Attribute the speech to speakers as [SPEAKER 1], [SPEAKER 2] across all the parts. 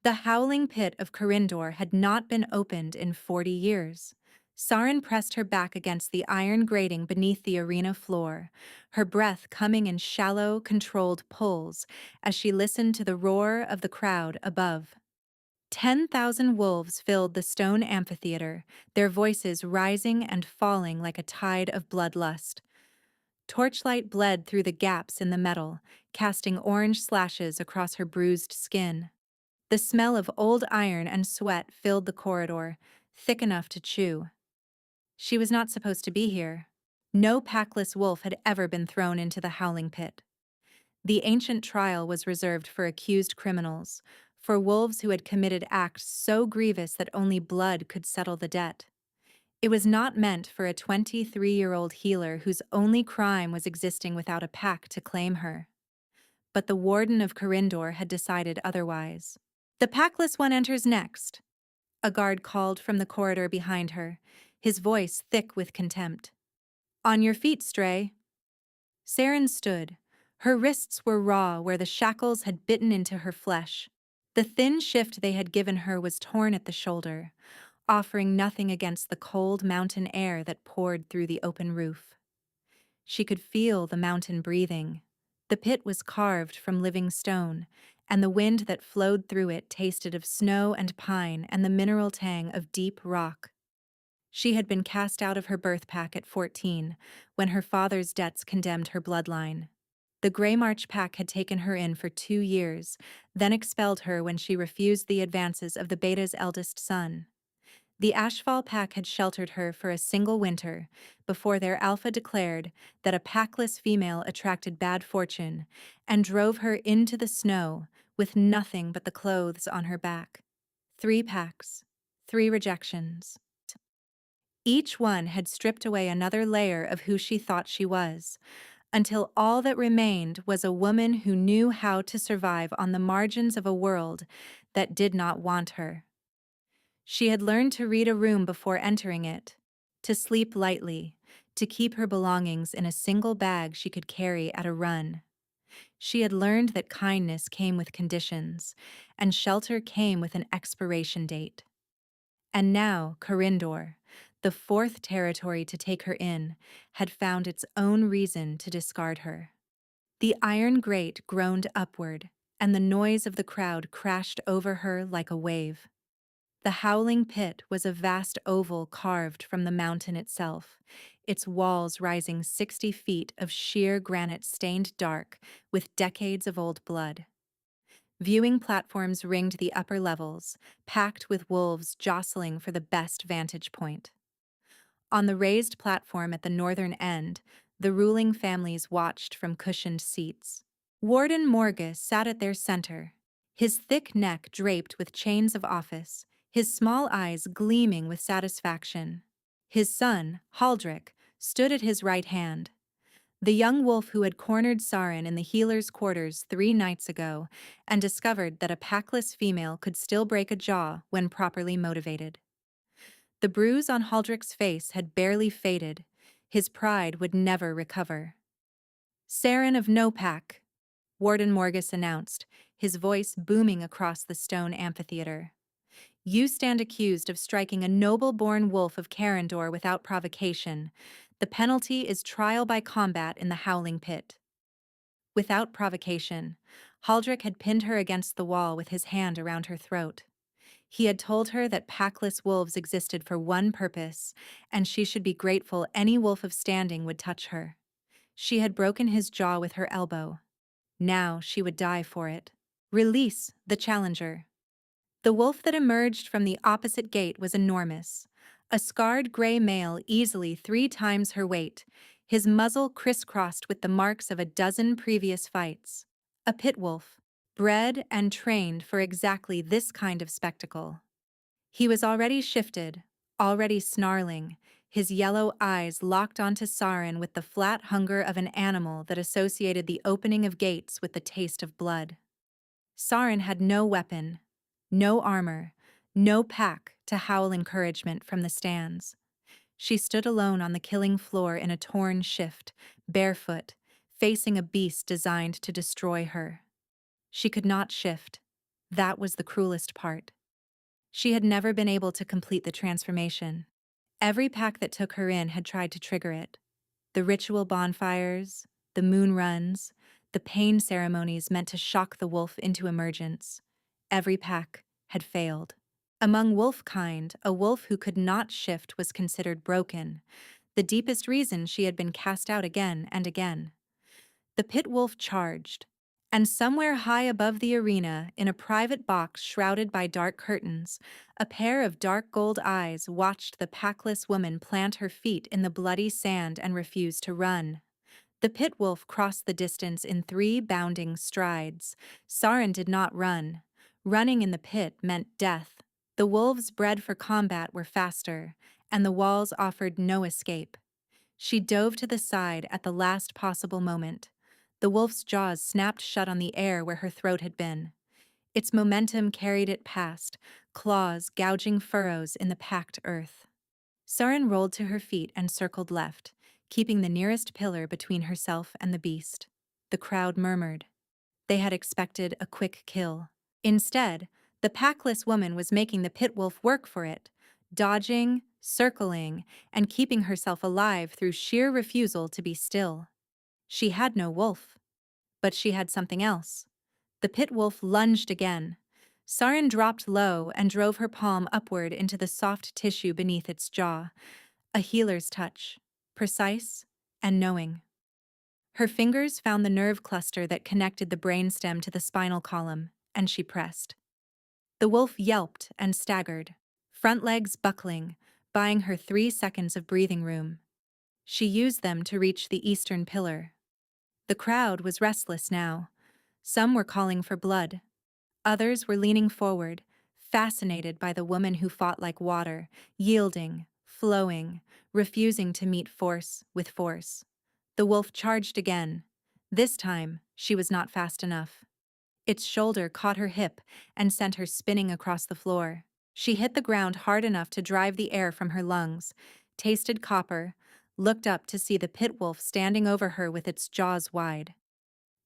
[SPEAKER 1] The howling pit of Corindor had not been opened in 40 years. Sarin pressed her back against the iron grating beneath the arena floor, her breath coming in shallow, controlled pulls as she listened to the roar of the crowd above. 10,000 wolves filled the stone amphitheater, their voices rising and falling like a tide of bloodlust. Torchlight bled through the gaps in the metal, casting orange slashes across her bruised skin. The smell of old iron and sweat filled the corridor, thick enough to chew. She was not supposed to be here. No packless wolf had ever been thrown into the howling pit. The ancient trial was reserved for accused criminals, for wolves who had committed acts so grievous that only blood could settle the debt. It was not meant for a 23-year-old healer whose only crime was existing without a pack to claim her. But the warden of Corindor had decided otherwise. "The packless one enters next," a guard called from the corridor behind her, his voice thick with contempt. "On your feet, stray." Saren stood. Her wrists were raw where the shackles had bitten into her flesh. The thin shift they had given her was torn at the shoulder, offering nothing against the cold mountain air that poured through the open roof. She could feel the mountain breathing. The pit was carved from living stone, and the wind that flowed through it tasted of snow and pine and the mineral tang of deep rock. She had been cast out of her birth pack at 14, when her father's debts condemned her bloodline. The Grey March pack had taken her in for 2 years, then expelled her when she refused the advances of the Beta's eldest son. The Ashfall pack had sheltered her for a single winter, before their alpha declared that a packless female attracted bad fortune, and drove her into the snow with nothing but the clothes on her back. 3 packs, 3 rejections. Each one had stripped away another layer of who she thought she was, until all that remained was a woman who knew how to survive on the margins of a world that did not want her. She had learned to read a room before entering it, to sleep lightly, to keep her belongings in a single bag she could carry at a run. She had learned that kindness came with conditions, and shelter came with an expiration date. And now Corindor, the 4th territory to take her in, had found its own reason to discard her. The iron grate groaned upward, and the noise of the crowd crashed over her like a wave. The howling pit was a vast oval carved from the mountain itself, its walls rising 60 feet of sheer granite stained dark with decades of old blood. Viewing platforms ringed the upper levels, packed with wolves jostling for the best vantage point. On the raised platform at the northern end, the ruling families watched from cushioned seats. Warden Morgus sat at their center, his thick neck draped with chains of office, his small eyes gleaming with satisfaction. His son, Haldrick, stood at his right hand. The young wolf who had cornered Sarin in the healer's quarters 3 nights ago and discovered that a packless female could still break a jaw when properly motivated. The bruise on Haldrick's face had barely faded. His pride would never recover. "Sarin of no pack," Warden Morgus announced, his voice booming across the stone amphitheater. "You stand accused of striking a noble-born wolf of Carindor without provocation. The penalty is trial by combat in the howling pit." Without provocation, Haldrick had pinned her against the wall with his hand around her throat. He had told her that packless wolves existed for one purpose, and she should be grateful any wolf of standing would touch her. She had broken his jaw with her elbow. Now she would die for it. Release the challenger. The wolf that emerged from the opposite gate was enormous, a scarred gray male easily 3 times her weight, his muzzle crisscrossed with the marks of a dozen previous fights. A pit wolf, bred and trained for exactly this kind of spectacle. He was already shifted, already snarling, his yellow eyes locked onto Sarin with the flat hunger of an animal that associated the opening of gates with the taste of blood. Sarin had no weapon, no armor, no pack to howl encouragement from the stands. She stood alone on the killing floor in a torn shift, barefoot, facing a beast designed to destroy her. She could not shift. That was the cruelest part. She had never been able to complete the transformation. Every pack that took her in had tried to trigger it. The ritual bonfires, the moon runs, the pain ceremonies meant to shock the wolf into emergence. Every pack had failed. Among wolf kind, a wolf who could not shift was considered broken, the deepest reason she had been cast out again and again. The pit wolf charged, and somewhere high above the arena, in a private box shrouded by dark curtains, a pair of dark gold eyes watched the packless woman plant her feet in the bloody sand and refuse to run. The pit wolf crossed the distance in 3 bounding strides. Sarin did not run. Running in the pit meant death. The wolves bred for combat were faster, and the walls offered no escape. She dove to the side at the last possible moment. The wolf's jaws snapped shut on the air where her throat had been. Its momentum carried it past, claws gouging furrows in the packed earth. Sarin rolled to her feet and circled left, keeping the nearest pillar between herself and the beast. The crowd murmured. They had expected a quick kill. Instead, the packless woman was making the pit wolf work for it, dodging, circling, and keeping herself alive through sheer refusal to be still. She had no wolf, but she had something else. The pit wolf lunged again. Sarin dropped low and drove her palm upward into the soft tissue beneath its jaw. A healer's touch, precise and knowing. Her fingers found the nerve cluster that connected the brainstem to the spinal column, and she pressed. The wolf yelped and staggered, front legs buckling, buying her 3 seconds of breathing room. She used them to reach the eastern pillar. The crowd was restless now. Some were calling for blood. Others were leaning forward, fascinated by the woman who fought like water, yielding, flowing, refusing to meet force with force. The wolf charged again. This time, she was not fast enough. Its shoulder caught her hip and sent her spinning across the floor. She hit the ground hard enough to drive the air from her lungs, tasted copper, looked up to see the pit wolf standing over her with its jaws wide.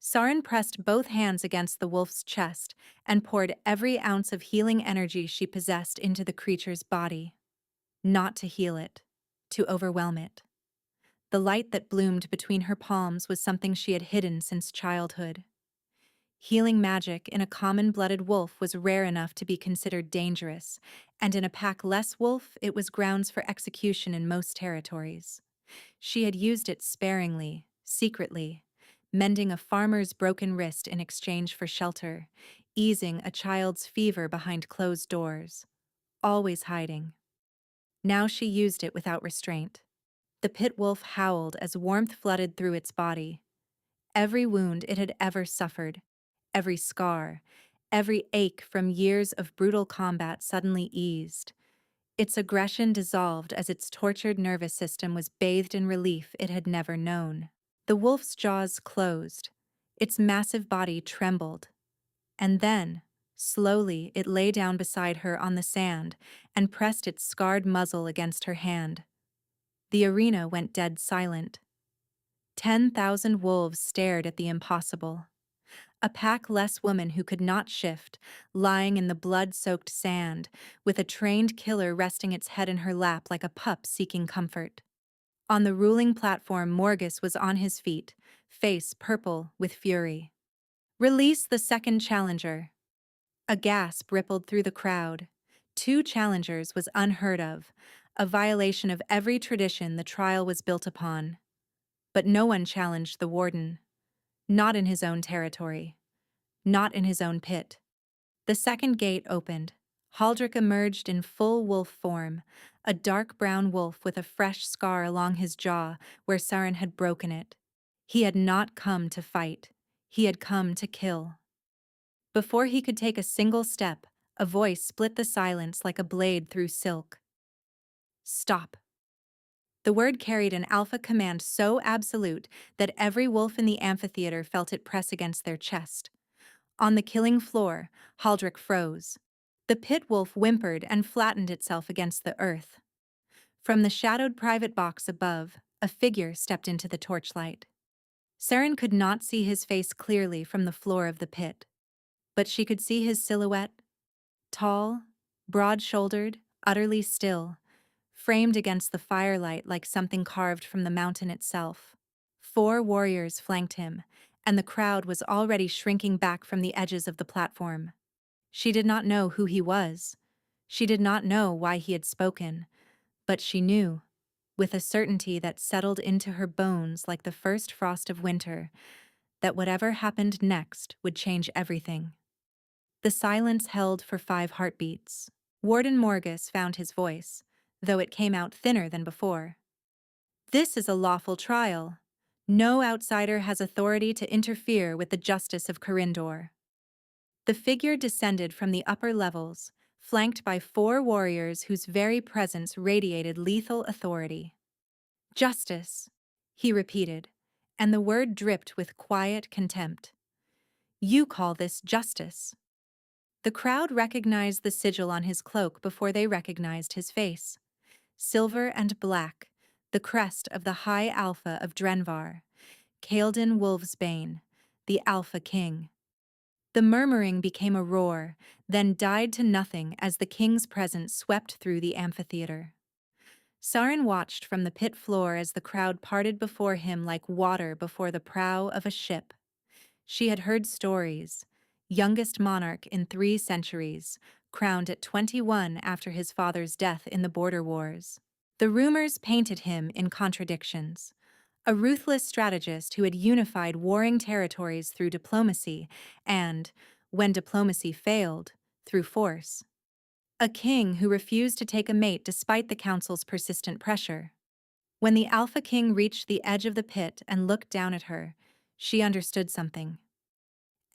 [SPEAKER 1] Sarin pressed both hands against the wolf's chest and poured every ounce of healing energy she possessed into the creature's body. Not to heal it, to overwhelm it. The light that bloomed between her palms was something she had hidden since childhood. Healing magic in a common-blooded wolf was rare enough to be considered dangerous, and in a pack less wolf, it was grounds for execution in most territories. She had used it sparingly, secretly, mending a farmer's broken wrist in exchange for shelter, easing a child's fever behind closed doors, always hiding. Now she used it without restraint. The pit wolf howled as warmth flooded through its body. Every wound it had ever suffered, every scar, every ache from years of brutal combat suddenly eased. Its aggression dissolved as its tortured nervous system was bathed in relief it had never known. The wolf's jaws closed. Its massive body trembled. And then, slowly, it lay down beside her on the sand and pressed its scarred muzzle against her hand. The arena went dead silent. 10,000 wolves stared at the impossible. A pack-less woman who could not shift, lying in the blood-soaked sand, with a trained killer resting its head in her lap like a pup seeking comfort. On the ruling platform, Morgus was on his feet, face purple with fury. "Release the second challenger." A gasp rippled through the crowd. 2 challengers was unheard of, a violation of every tradition the trial was built upon. But no one challenged the warden. Not in his own territory. Not in his own pit. The second gate opened. Haldrick emerged in full wolf form, a dark brown wolf with a fresh scar along his jaw where Sarin had broken it. He had not come to fight. He had come to kill. Before he could take a single step, a voice split the silence like a blade through silk. "Stop." The word carried an alpha command so absolute that every wolf in the amphitheater felt it press against their chest. On the killing floor, Haldrick froze. The pit wolf whimpered and flattened itself against the earth. From the shadowed private box above, a figure stepped into the torchlight. Sarin could not see his face clearly from the floor of the pit. but she could see his silhouette, tall, broad-shouldered, utterly still, framed against the firelight like something carved from the mountain itself. 4 warriors flanked him, and the crowd was already shrinking back from the edges of the platform. She did not know who he was. She did not know why he had spoken, but she knew, with a certainty that settled into her bones like the first frost of winter, that whatever happened next would change everything. The silence held for 5 heartbeats. Warden Morgus found his voice, though it came out thinner than before. This is a lawful trial. No outsider has authority to interfere with the justice of Corindor. The figure descended from the upper levels, flanked by 4 warriors whose very presence radiated lethal authority. Justice, he repeated, and the word dripped with quiet contempt. You call this justice? The crowd recognized the sigil on his cloak before they recognized his face. Silver and black, the crest of the High Alpha of Drenvar, Kael'dan Wolfsbane, the Alpha King. The murmuring became a roar, then died to nothing as the king's presence swept through the amphitheater. Sarin watched from the pit floor as the crowd parted before him like water before the prow of a ship. She had heard stories. Youngest monarch in 3 centuries, crowned at 21 after his father's death in the border wars. The rumors painted him in contradictions. A ruthless strategist who had unified warring territories through diplomacy and, when diplomacy failed, through force. A king who refused to take a mate despite the council's persistent pressure. When the Alpha King reached the edge of the pit and looked down at her, she understood something.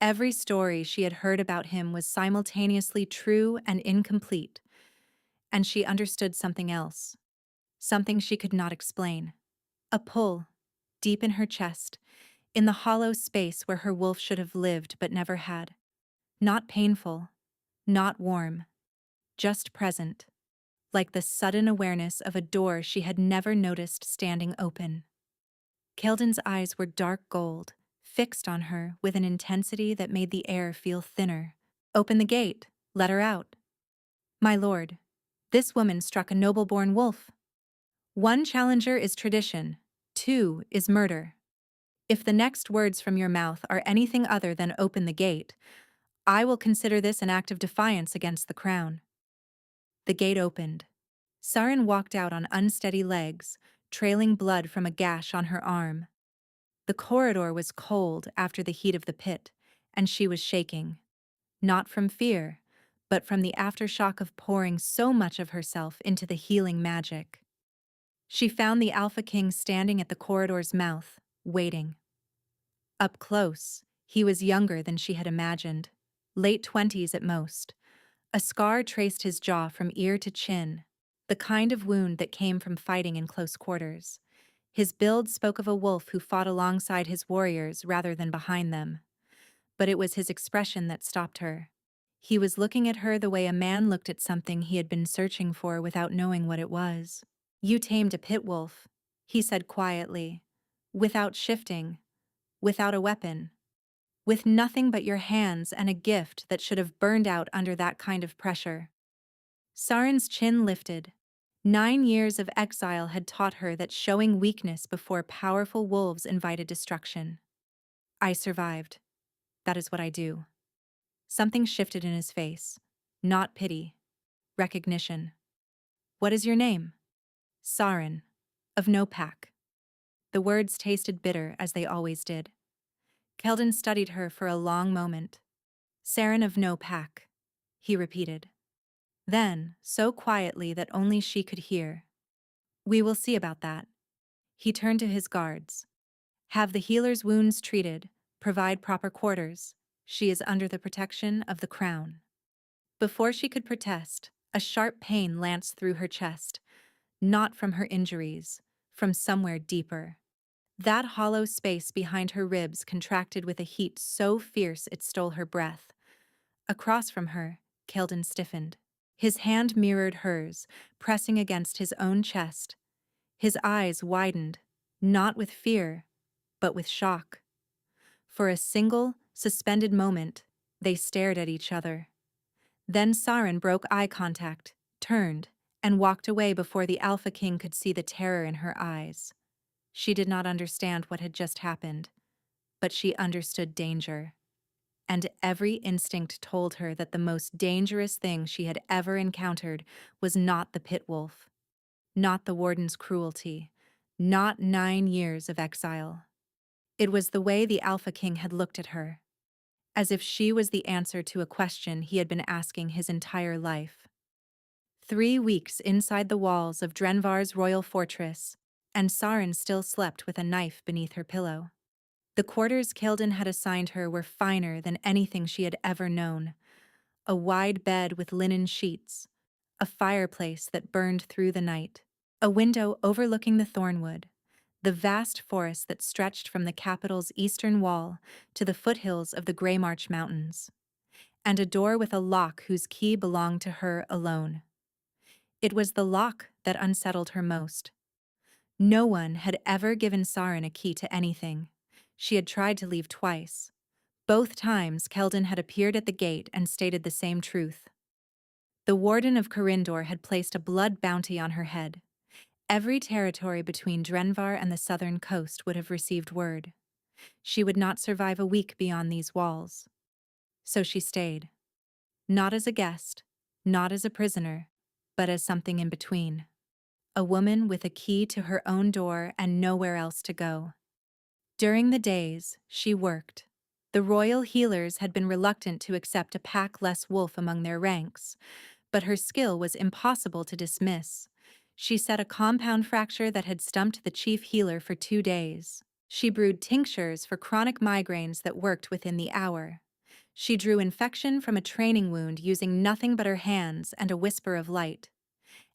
[SPEAKER 1] Every story she had heard about him was simultaneously true and incomplete, and she understood something else. Something she could not explain. A pull, deep in her chest, in the hollow space where her wolf should have lived but never had. Not painful, not warm, just present, like the sudden awareness of a door she had never noticed standing open. Kael'dan's eyes were dark gold, fixed on her with an intensity that made the air feel thinner. Open the gate, let her out. My lord, this woman struck a noble-born wolf. 1 challenger is tradition, 2 is murder. If the next words from your mouth are anything other than open the gate, I will consider this an act of defiance against the crown. The gate opened. Sarin walked out on unsteady legs, trailing blood from a gash on her arm. The corridor was cold after the heat of the pit, and she was shaking. Not from fear, but from the aftershock of pouring so much of herself into the healing magic. She found the Alpha King standing at the corridor's mouth, waiting. Up close, he was younger than she had imagined, late 20s at most. A scar traced his jaw from ear to chin, the kind of wound that came from fighting in close quarters. His build spoke of a wolf who fought alongside his warriors rather than behind them. But it was his expression that stopped her. He was looking at her the way a man looked at something he had been searching for without knowing what it was. You tamed a pit wolf, he said quietly, without shifting, without a weapon, with nothing but your hands and a gift that should have burned out under that kind of pressure. Sarin's chin lifted. 9 years of exile had taught her that showing weakness before powerful wolves invited destruction. I survived. That is what I do. Something shifted in his face. Not pity. Recognition. What is your name? Sarin. Of no pack. The words tasted bitter as they always did. Kael'dan studied her for a long moment. Sarin of no pack, he repeated. Then, so quietly that only she could hear. We will see about that. He turned to his guards. Have the healer's wounds treated, provide proper quarters. She is under the protection of the crown. Before she could protest, a sharp pain lanced through her chest, not from her injuries, from somewhere deeper. That hollow space behind her ribs contracted with a heat so fierce it stole her breath. Across from her, Kael'dan stiffened. His hand mirrored hers, pressing against his own chest. His eyes widened, not with fear, but with shock. For a single, suspended moment, They stared at each other. Then Saren broke eye contact, turned, and walked away before the Alpha King could see the terror in her eyes. She did not understand what had just happened, but she understood danger. And every instinct told her that the most dangerous thing she had ever encountered was not the pit wolf, not the warden's cruelty, not 9 years of exile. It was the way the Alpha King had looked at her, as if she was the answer to a question he had been asking his entire life. 3 weeks inside the walls of Drenvar's royal fortress, and Saren still slept with a knife beneath her pillow. The quarters Kilden had assigned her were finer than anything she had ever known. A wide bed with linen sheets, a fireplace that burned through the night, a window overlooking the Thornwood, the vast forest that stretched from the capital's eastern wall to the foothills of the Greymarch Mountains, and a door with a lock whose key belonged to her alone. It was the lock that unsettled her most. No one had ever given Saren a key to anything. She had tried to leave twice. Both times, Kelden had appeared at the gate and stated the same truth. The warden of Corindor had placed a blood bounty on her head. Every territory between Drenvar and the southern coast would have received word. She would not survive a week beyond these walls. So she stayed. Not as a guest, not as a prisoner, but as something in between. A woman with a key to her own door and nowhere else to go. During the days, she worked. The royal healers had been reluctant to accept a pack-less wolf among their ranks, but her skill was impossible to dismiss. She set a compound fracture that had stumped the chief healer for 2 days. She brewed tinctures for chronic migraines that worked within the hour. She drew infection from a training wound using nothing but her hands and a whisper of light.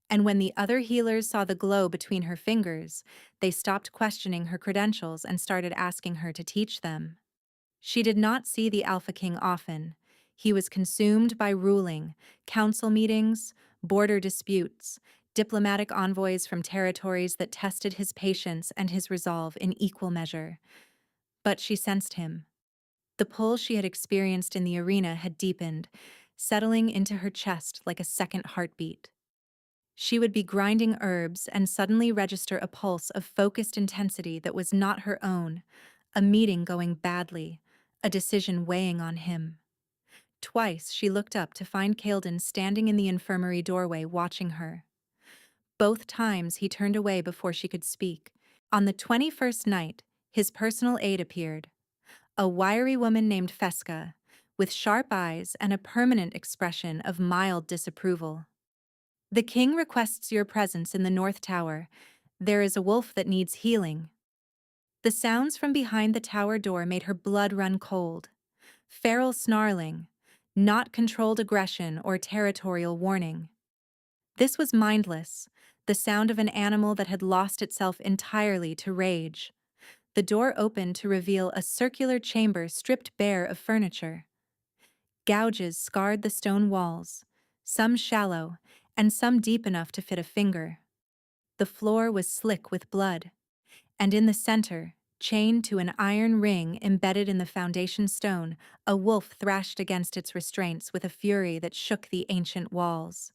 [SPEAKER 1] And when the other healers saw the glow between her fingers, they stopped questioning her credentials and started asking her to teach them. She did not see the Alpha King often. He was consumed by ruling, council meetings, border disputes, diplomatic envoys from territories that tested his patience and his resolve in equal measure. But she sensed him. The pull she had experienced in the arena had deepened, settling into her chest like a second heartbeat. She would be grinding herbs and suddenly register a pulse of focused intensity that was not her own, a meeting going badly, a decision weighing on him. Twice she looked up to find Kaelden standing in the infirmary doorway watching her. Both times he turned away before she could speak. On the 21st night, his personal aide appeared, a wiry woman named Fesca, with sharp eyes and a permanent expression of mild disapproval. "The king requests your presence in the North Tower. There is a wolf that needs healing." The sounds from behind the tower door made her blood run cold. Feral snarling, not controlled aggression or territorial warning. This was mindless, the sound of an animal that had lost itself entirely to rage. The door opened to reveal a circular chamber stripped bare of furniture. Gouges scarred the stone walls, some shallow, and some deep enough to fit a finger. The floor was slick with blood, and in the center, chained to an iron ring embedded in the foundation stone, a wolf thrashed against its restraints with a fury that shook the ancient walls.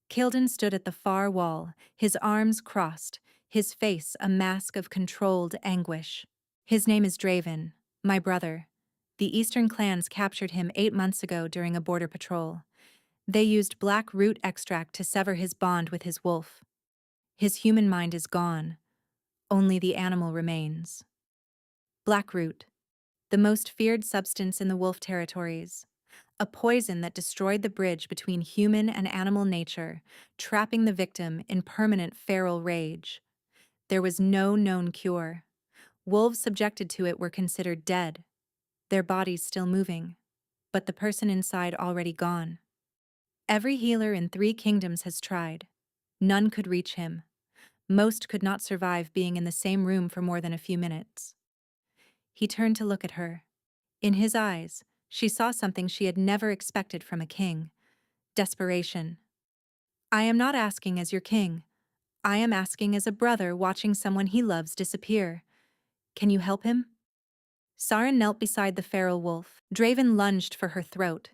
[SPEAKER 1] Kilden stood at the far wall, his arms crossed, his face a mask of controlled anguish. "His name is Draven, my brother. The Eastern clans captured him 8 months ago during a border patrol. They used black root extract to sever his bond with his wolf. His human mind is gone. Only the animal remains." Blackroot, the most feared substance in the wolf territories, a poison that destroyed the bridge between human and animal nature, trapping the victim in permanent feral rage. There was no known cure. Wolves subjected to it were considered dead, their bodies still moving, but the person inside already gone. Every healer in 3 kingdoms has tried. None could reach him. Most could not survive being in the same room for more than a few minutes. He turned to look at her. In his eyes, she saw something she had never expected from a king: desperation. "I am not asking as your king. I am asking as a brother watching someone he loves disappear. Can you help him?" Saren knelt beside the feral wolf. Draven lunged for her throat.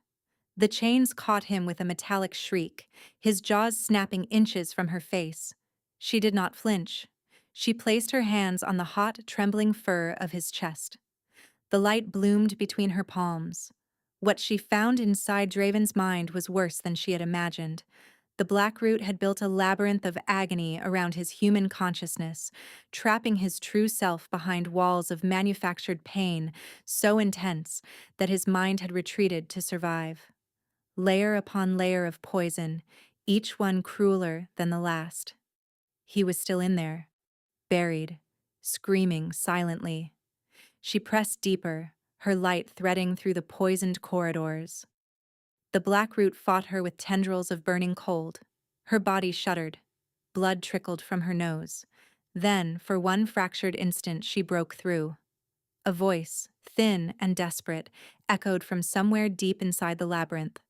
[SPEAKER 1] The chains caught him with a metallic shriek, his jaws snapping inches from her face. She did not flinch. She placed her hands on the hot, trembling fur of his chest. The light bloomed between her palms. What she found inside Draven's mind was worse than she had imagined. The Blackroot had built a labyrinth of agony around his human consciousness, trapping his true self behind walls of manufactured pain so intense that his mind had retreated to survive. Layer upon layer of poison, each one crueler than the last. He was still in there, buried, screaming silently. She pressed deeper, her light threading through the poisoned corridors. The Blackroot fought her with tendrils of burning cold. Her body shuddered. Blood trickled from her nose. Then, for one fractured instant, she broke through. A voice, thin and desperate, echoed from somewhere deep inside the labyrinth.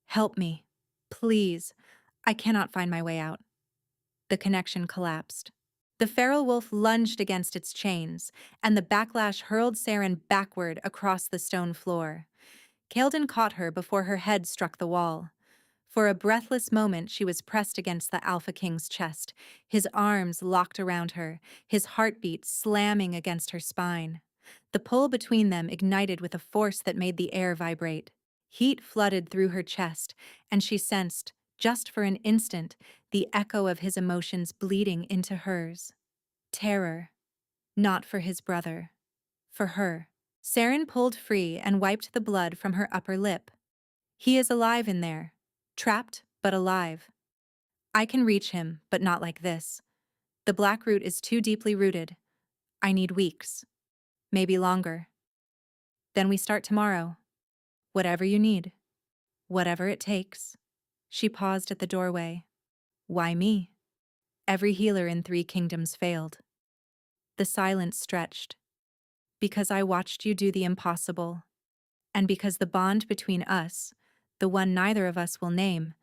[SPEAKER 1] "Help me. Please. I cannot find my way out." The connection collapsed. The feral wolf lunged against its chains, and the backlash hurled Saren backward across the stone floor. Kael'dan caught her before her head struck the wall. For a breathless moment, she was pressed against the Alpha King's chest, his arms locked around her, his heartbeat slamming against her spine. The pull between them ignited with a force that made the air vibrate. Heat flooded through her chest, and she sensed, just for an instant, the echo of his emotions bleeding into hers. Terror. Not for his brother. For her. Saren pulled free and wiped the blood from her upper lip. "He is alive in there. Trapped, but alive. I can reach him, but not like this. The Blackroot is too deeply rooted. I need weeks. Maybe longer. Then we start tomorrow. Whatever you need. Whatever it takes." She paused at the doorway. "Why me? Every healer in 3 kingdoms failed." The silence stretched. "Because I watched you do the impossible. And because the bond between us, the one neither of us will name,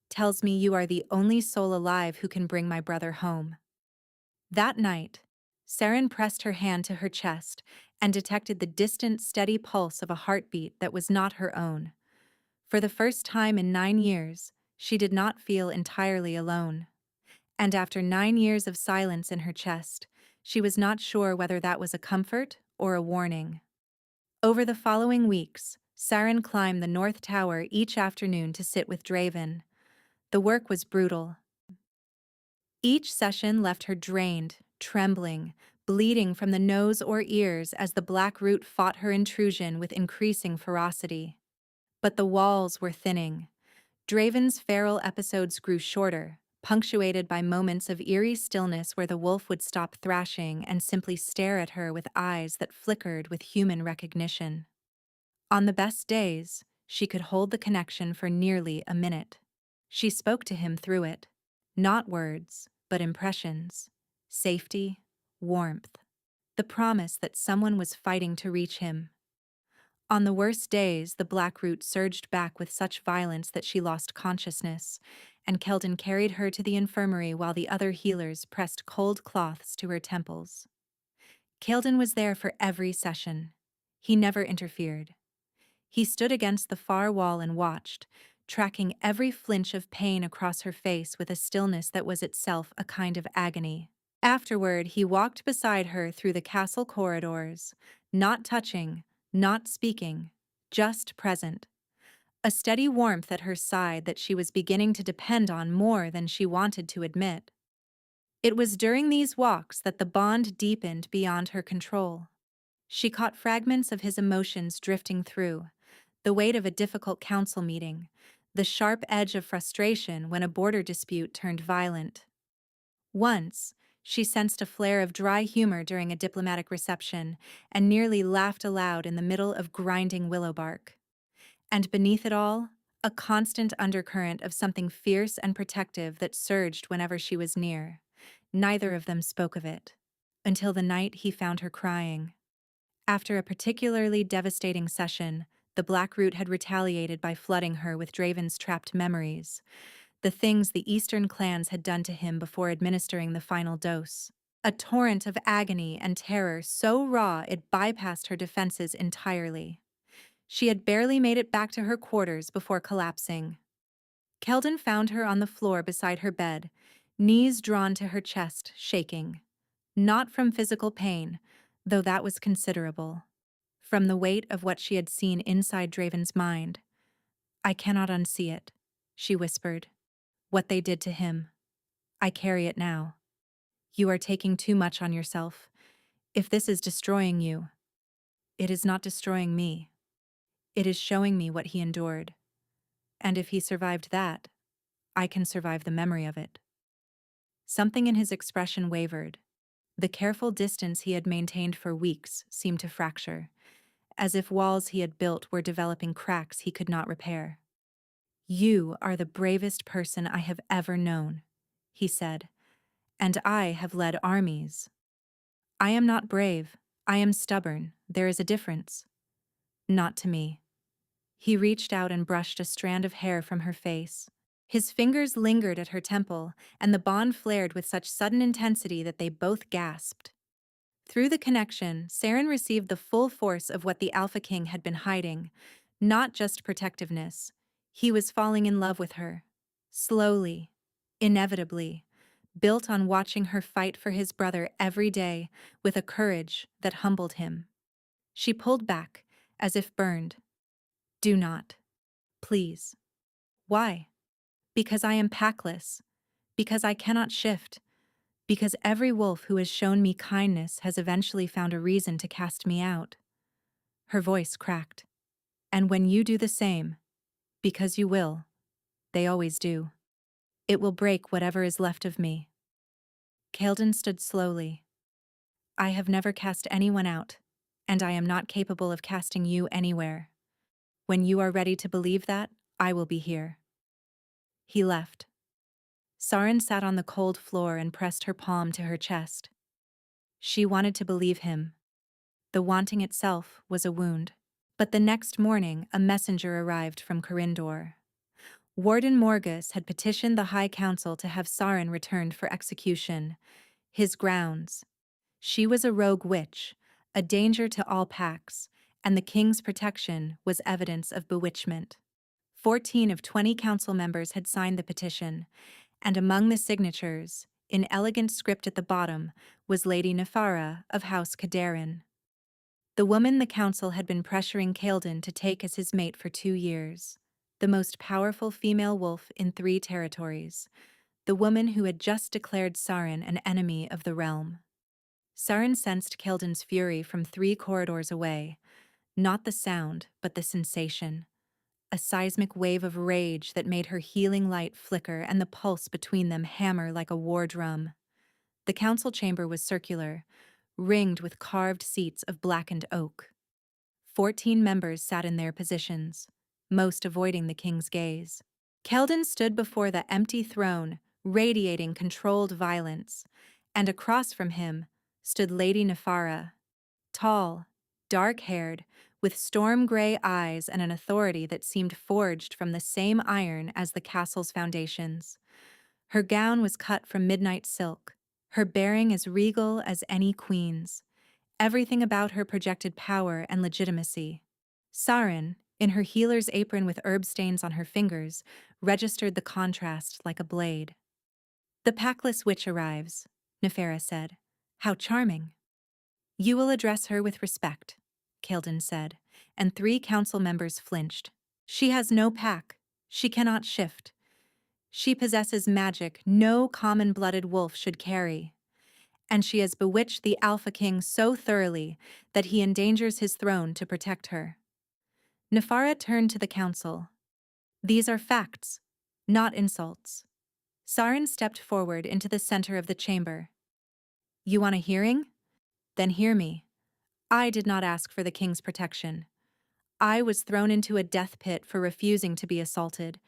[SPEAKER 1] tells me you are the only soul alive who can bring my brother home." That night, Saren pressed her hand to her chest and detected the distant, steady pulse of a heartbeat that was not her own. For the first time in 9 years, she did not feel entirely alone. And after 9 years of silence in her chest, she was not sure whether that was a comfort or a warning. Over the following weeks, Saren climbed the North Tower each afternoon to sit with Draven. The work was brutal. Each session left her drained, trembling, bleeding from the nose or ears as the Blackroot fought her intrusion with increasing ferocity. But the walls were thinning. Draven's feral episodes grew shorter, punctuated by moments of eerie stillness where the wolf would stop thrashing and simply stare at her with eyes that flickered with human recognition. On the best days, she could hold the connection for nearly a minute. She spoke to him through it. Not words, but impressions. Safety, warmth. The promise that someone was fighting to reach him. On the worst days, the Blackroot surged back with such violence that she lost consciousness, and Kael'dan carried her to the infirmary while the other healers pressed cold cloths to her temples. Kael'dan was there for every session. He never interfered. He stood against the far wall and watched, tracking every flinch of pain across her face with a stillness that was itself a kind of agony. Afterward, he walked beside her through the castle corridors, not touching, not speaking, just present. A steady warmth at her side that she was beginning to depend on more than she wanted to admit. It was during these walks that the bond deepened beyond her control. She caught fragments of his emotions drifting through, the weight of a difficult council meeting, the sharp edge of frustration when a border dispute turned violent. Once, she sensed a flare of dry humor during a diplomatic reception and nearly laughed aloud in the middle of grinding willow bark. And beneath it all, a constant undercurrent of something fierce and protective that surged whenever she was near. Neither of them spoke of it, until the night he found her crying. After a particularly devastating session, the Blackroot had retaliated by flooding her with Draven's trapped memories, the things the Eastern clans had done to him before administering the final dose. a torrent of agony and terror so raw it bypassed her defenses entirely. She had barely made it back to her quarters before collapsing. Keldon found her on the floor beside her bed, knees drawn to her chest, shaking. Not from physical pain, though that was considerable. From the weight of what she had seen inside Draven's mind. "I cannot unsee it," she whispered. "What they did to him. I carry it now. You are taking too much on yourself. If this is destroying you, it is not destroying me. It is showing me what he endured. And if he survived that, I can survive the memory of it." Something in his expression wavered. The careful distance he had maintained for weeks seemed to fracture, as if walls he had built were developing cracks he could not repair. "You are the bravest person I have ever known," he said, "and I have led armies. I am not brave, I am stubborn, there is a difference." "Not to me." He reached out and brushed a strand of hair from her face. His fingers lingered at her temple, and the bond flared with such sudden intensity that they both gasped. Through the connection, Saren received the full force of what the Alpha King had been hiding, not just protectiveness. He was falling in love with her. Slowly, inevitably, built on watching her fight for his brother every day with a courage that humbled him. She pulled back, as if burned. "Do not. Please." "Why?" "Because I am packless. Because I cannot shift. Because every wolf who has shown me kindness has eventually found a reason to cast me out." Her voice cracked. "And when you do the same, because you will, they always do, it will break whatever is left of me." Kael'dan stood slowly. "I have never cast anyone out, and I am not capable of casting you anywhere. When you are ready to believe that, I will be here." He left. Saren sat on the cold floor and pressed her palm to her chest. She wanted to believe him. The wanting itself was a wound. But the next morning, a messenger arrived from Corindor. Warden Morgus had petitioned the High Council to have Saren returned for execution. His grounds: she was a rogue witch, a danger to all packs, and the king's protection was evidence of bewitchment. 14 of 20 council members had signed the petition, and among the signatures, in elegant script at the bottom, was Lady Nefara of House Kadarin. The woman the council had been pressuring Kael'dan to take as his mate for 2 years. The most powerful female wolf in 3 territories. The woman who had just declared Saren an enemy of the realm. Saren sensed Kael'dan's fury from 3 corridors away. Not the sound, but the sensation. A seismic wave of rage that made her healing light flicker and the pulse between them hammer like a war drum. The council chamber was circular, ringed with carved seats of blackened oak. 14 members sat in their positions, most avoiding the king's gaze. Kael'dan stood before the empty throne, radiating controlled violence, and across from him stood Lady Nefara, tall, dark-haired, with storm-gray eyes and an authority that seemed forged from the same iron as the castle's foundations. Her gown was cut from midnight silk, her bearing as regal as any queen's. Everything about her projected power and legitimacy. Saren, in her healer's apron with herb stains on her fingers, registered the contrast like a blade. "The packless witch arrives," Nefera said. "How charming." "You will address her with respect," Kael'dan said, and 3 council members flinched. "She has no pack. She cannot shift. She possesses magic no common-blooded wolf should carry. And she has bewitched the Alpha King so thoroughly that he endangers his throne to protect her." Nefara turned to the council. "These are facts, not insults." Saren stepped forward into the center of the chamber. "You want a hearing? Then hear me. I did not ask for the king's protection. I was thrown into a death pit for refusing to be assaulted,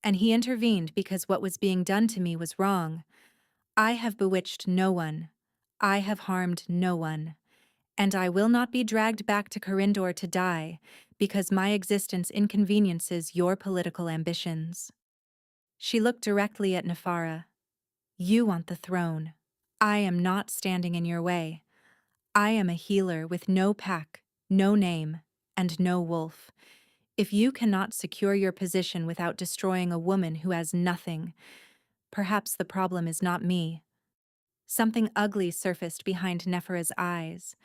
[SPEAKER 1] and he intervened because what was being done to me was wrong. I have bewitched no one. I have harmed no one. And I will not be dragged back to Corindor to die because my existence inconveniences your political ambitions." She looked directly at Nefara. "You want the throne. I am not standing in your way. I am a healer with no pack, no name, and no wolf. If you cannot secure your position without destroying a woman who has nothing, perhaps the problem is not me. Something ugly surfaced behind Nephera's eyes.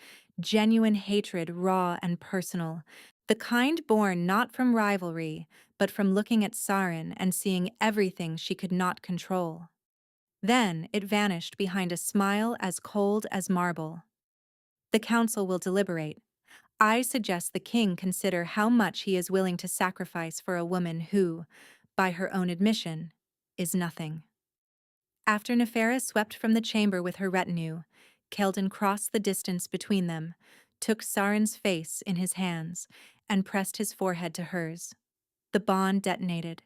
[SPEAKER 1] Genuine hatred, raw and personal. The kind born not from rivalry, but from looking at Sarin and seeing everything she could not control. Then it vanished behind a smile as cold as marble. The council will deliberate. I suggest the king consider how much he is willing to sacrifice for a woman who, by her own admission, is nothing. After Nefera swept from the chamber with her retinue, Keldon crossed the distance between them, took Sarin's face in his hands, and pressed his forehead to hers. The bond detonated.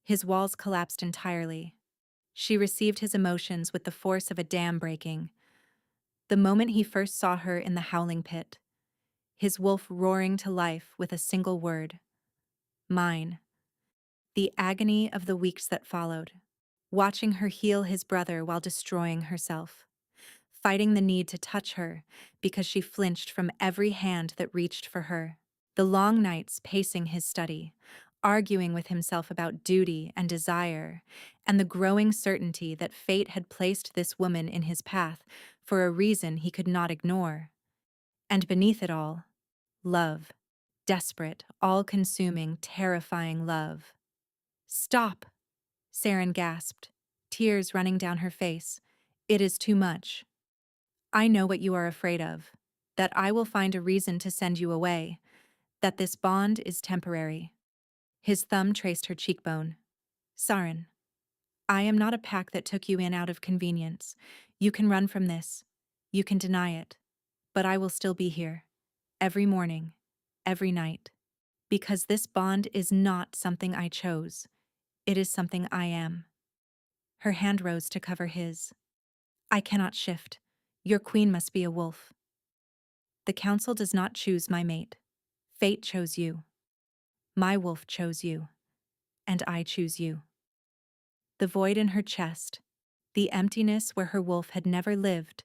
[SPEAKER 1] His walls collapsed entirely. She received his emotions with the force of a dam breaking. The moment he first saw her in the howling pit, his wolf roaring to life with a single word. Mine. The agony of the weeks that followed, watching her heal his brother while destroying herself, fighting the need to touch her because she flinched from every hand that reached for her. The long nights pacing his study, arguing with himself about duty and desire, and the growing certainty that fate had placed this woman in his path for a reason he could not ignore. And beneath it all, love. Desperate, all-consuming, terrifying love. Stop! Saren gasped, tears running down her face. It is too much. I know what you are afraid of, that I will find a reason to send you away, that this bond is temporary. His thumb traced her cheekbone. Saren, I am not a pack that took you in out of convenience. You can run from this. You can deny it. But I will still be here. Every morning. Every night. Because this bond is not something I chose. It is something I am. Her hand rose to cover his. I cannot shift. Your queen must be a wolf. The council does not choose my mate. Fate chose you. My wolf chose you. And I choose you. The void in her chest, the emptiness where her wolf had never lived,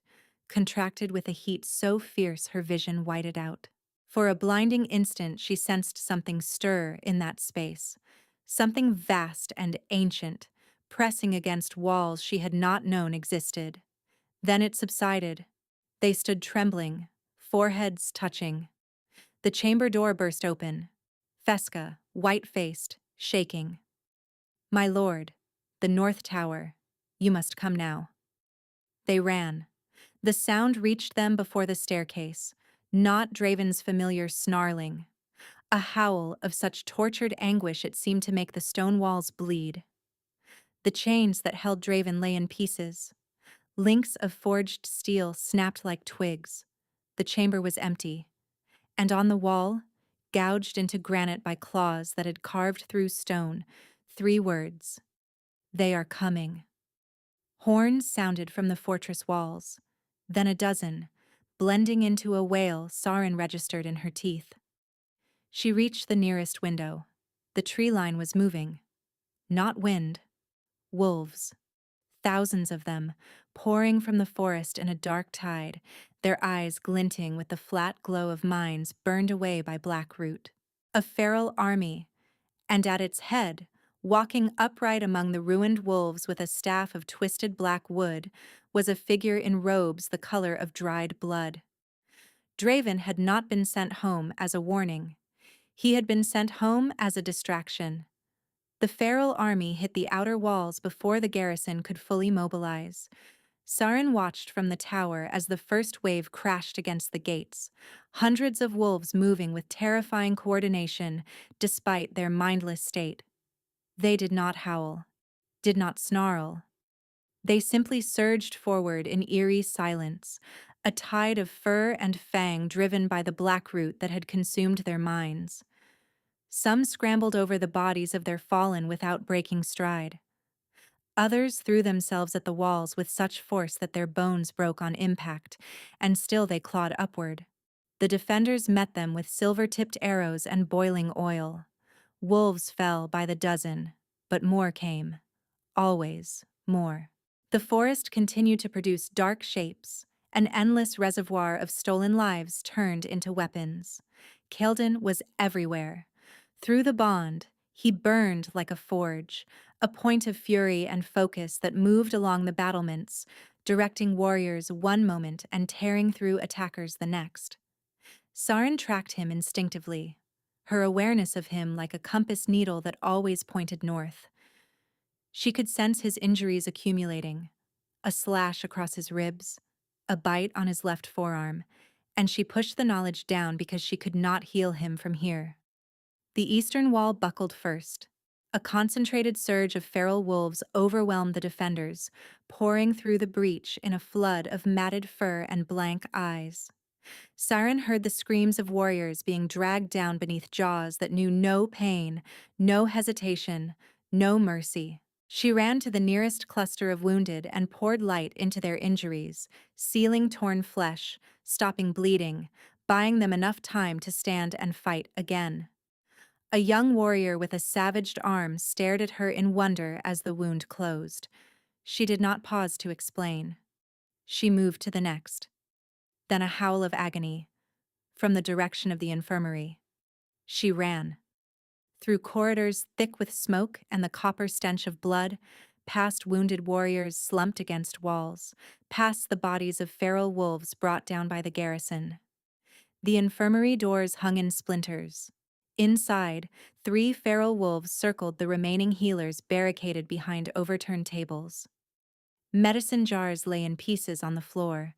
[SPEAKER 1] contracted with a heat so fierce her vision whited out. For a blinding instant she sensed something stir in that space, something vast and ancient, pressing against walls she had not known existed. Then it subsided. They stood trembling, foreheads touching. The chamber door burst open. Fesca, white-faced, shaking. My lord, the North Tower, you must come now. They ran. The sound reached them before the staircase, not Draven's familiar snarling. A howl of such tortured anguish it seemed to make the stone walls bleed. The chains that held Draven lay in pieces. Links of forged steel snapped like twigs. The chamber was empty. And on the wall, gouged into granite by claws that had carved through stone, 3 words. They are coming. Horns sounded from the fortress walls. Then a dozen, blending into a wail Sarin registered in her teeth. She reached the nearest window. The tree line was moving. Not wind. Wolves. Thousands of them, pouring from the forest in a dark tide, their eyes glinting with the flat glow of mines burned away by black root. A feral army, and at its head, walking upright among the ruined wolves with a staff of twisted black wood, was a figure in robes the color of dried blood. Draven had not been sent home as a warning. He had been sent home as a distraction. The feral army hit the outer walls before the garrison could fully mobilize. Sarin watched from the tower as the first wave crashed against the gates, hundreds of wolves moving with terrifying coordination despite their mindless state. They did not howl, did not snarl. They simply surged forward in eerie silence, a tide of fur and fang driven by the black root that had consumed their minds. Some scrambled over the bodies of their fallen without breaking stride. Others threw themselves at the walls with such force that their bones broke on impact, and still they clawed upward. The defenders met them with silver-tipped arrows and boiling oil. Wolves fell by the dozen, but more came. Always more. The forest continued to produce dark shapes, an endless reservoir of stolen lives turned into weapons. Kael'dan was everywhere. Through the bond, he burned like a forge, a point of fury and focus that moved along the battlements, directing warriors one moment and tearing through attackers the next. Sarin tracked him instinctively, her awareness of him like a compass needle that always pointed north. She could sense his injuries accumulating, a slash across his ribs, a bite on his left forearm, and she pushed the knowledge down because she could not heal him from here. The eastern wall buckled first. A concentrated surge of feral wolves overwhelmed the defenders, pouring through the breach in a flood of matted fur and blank eyes. Siren heard the screams of warriors being dragged down beneath jaws that knew no pain, no hesitation, no mercy. She ran to the nearest cluster of wounded and poured light into their injuries, sealing torn flesh, stopping bleeding, buying them enough time to stand and fight again. A young warrior with a savaged arm stared at her in wonder as the wound closed. She did not pause to explain. She moved to the next. Then a howl of agony, from the direction of the infirmary. She ran. Through corridors thick with smoke and the copper stench of blood, past wounded warriors slumped against walls, past the bodies of feral wolves brought down by the garrison. The infirmary doors hung in splinters. Inside, 3 feral wolves circled the remaining healers barricaded behind overturned tables. Medicine jars lay in pieces on the floor,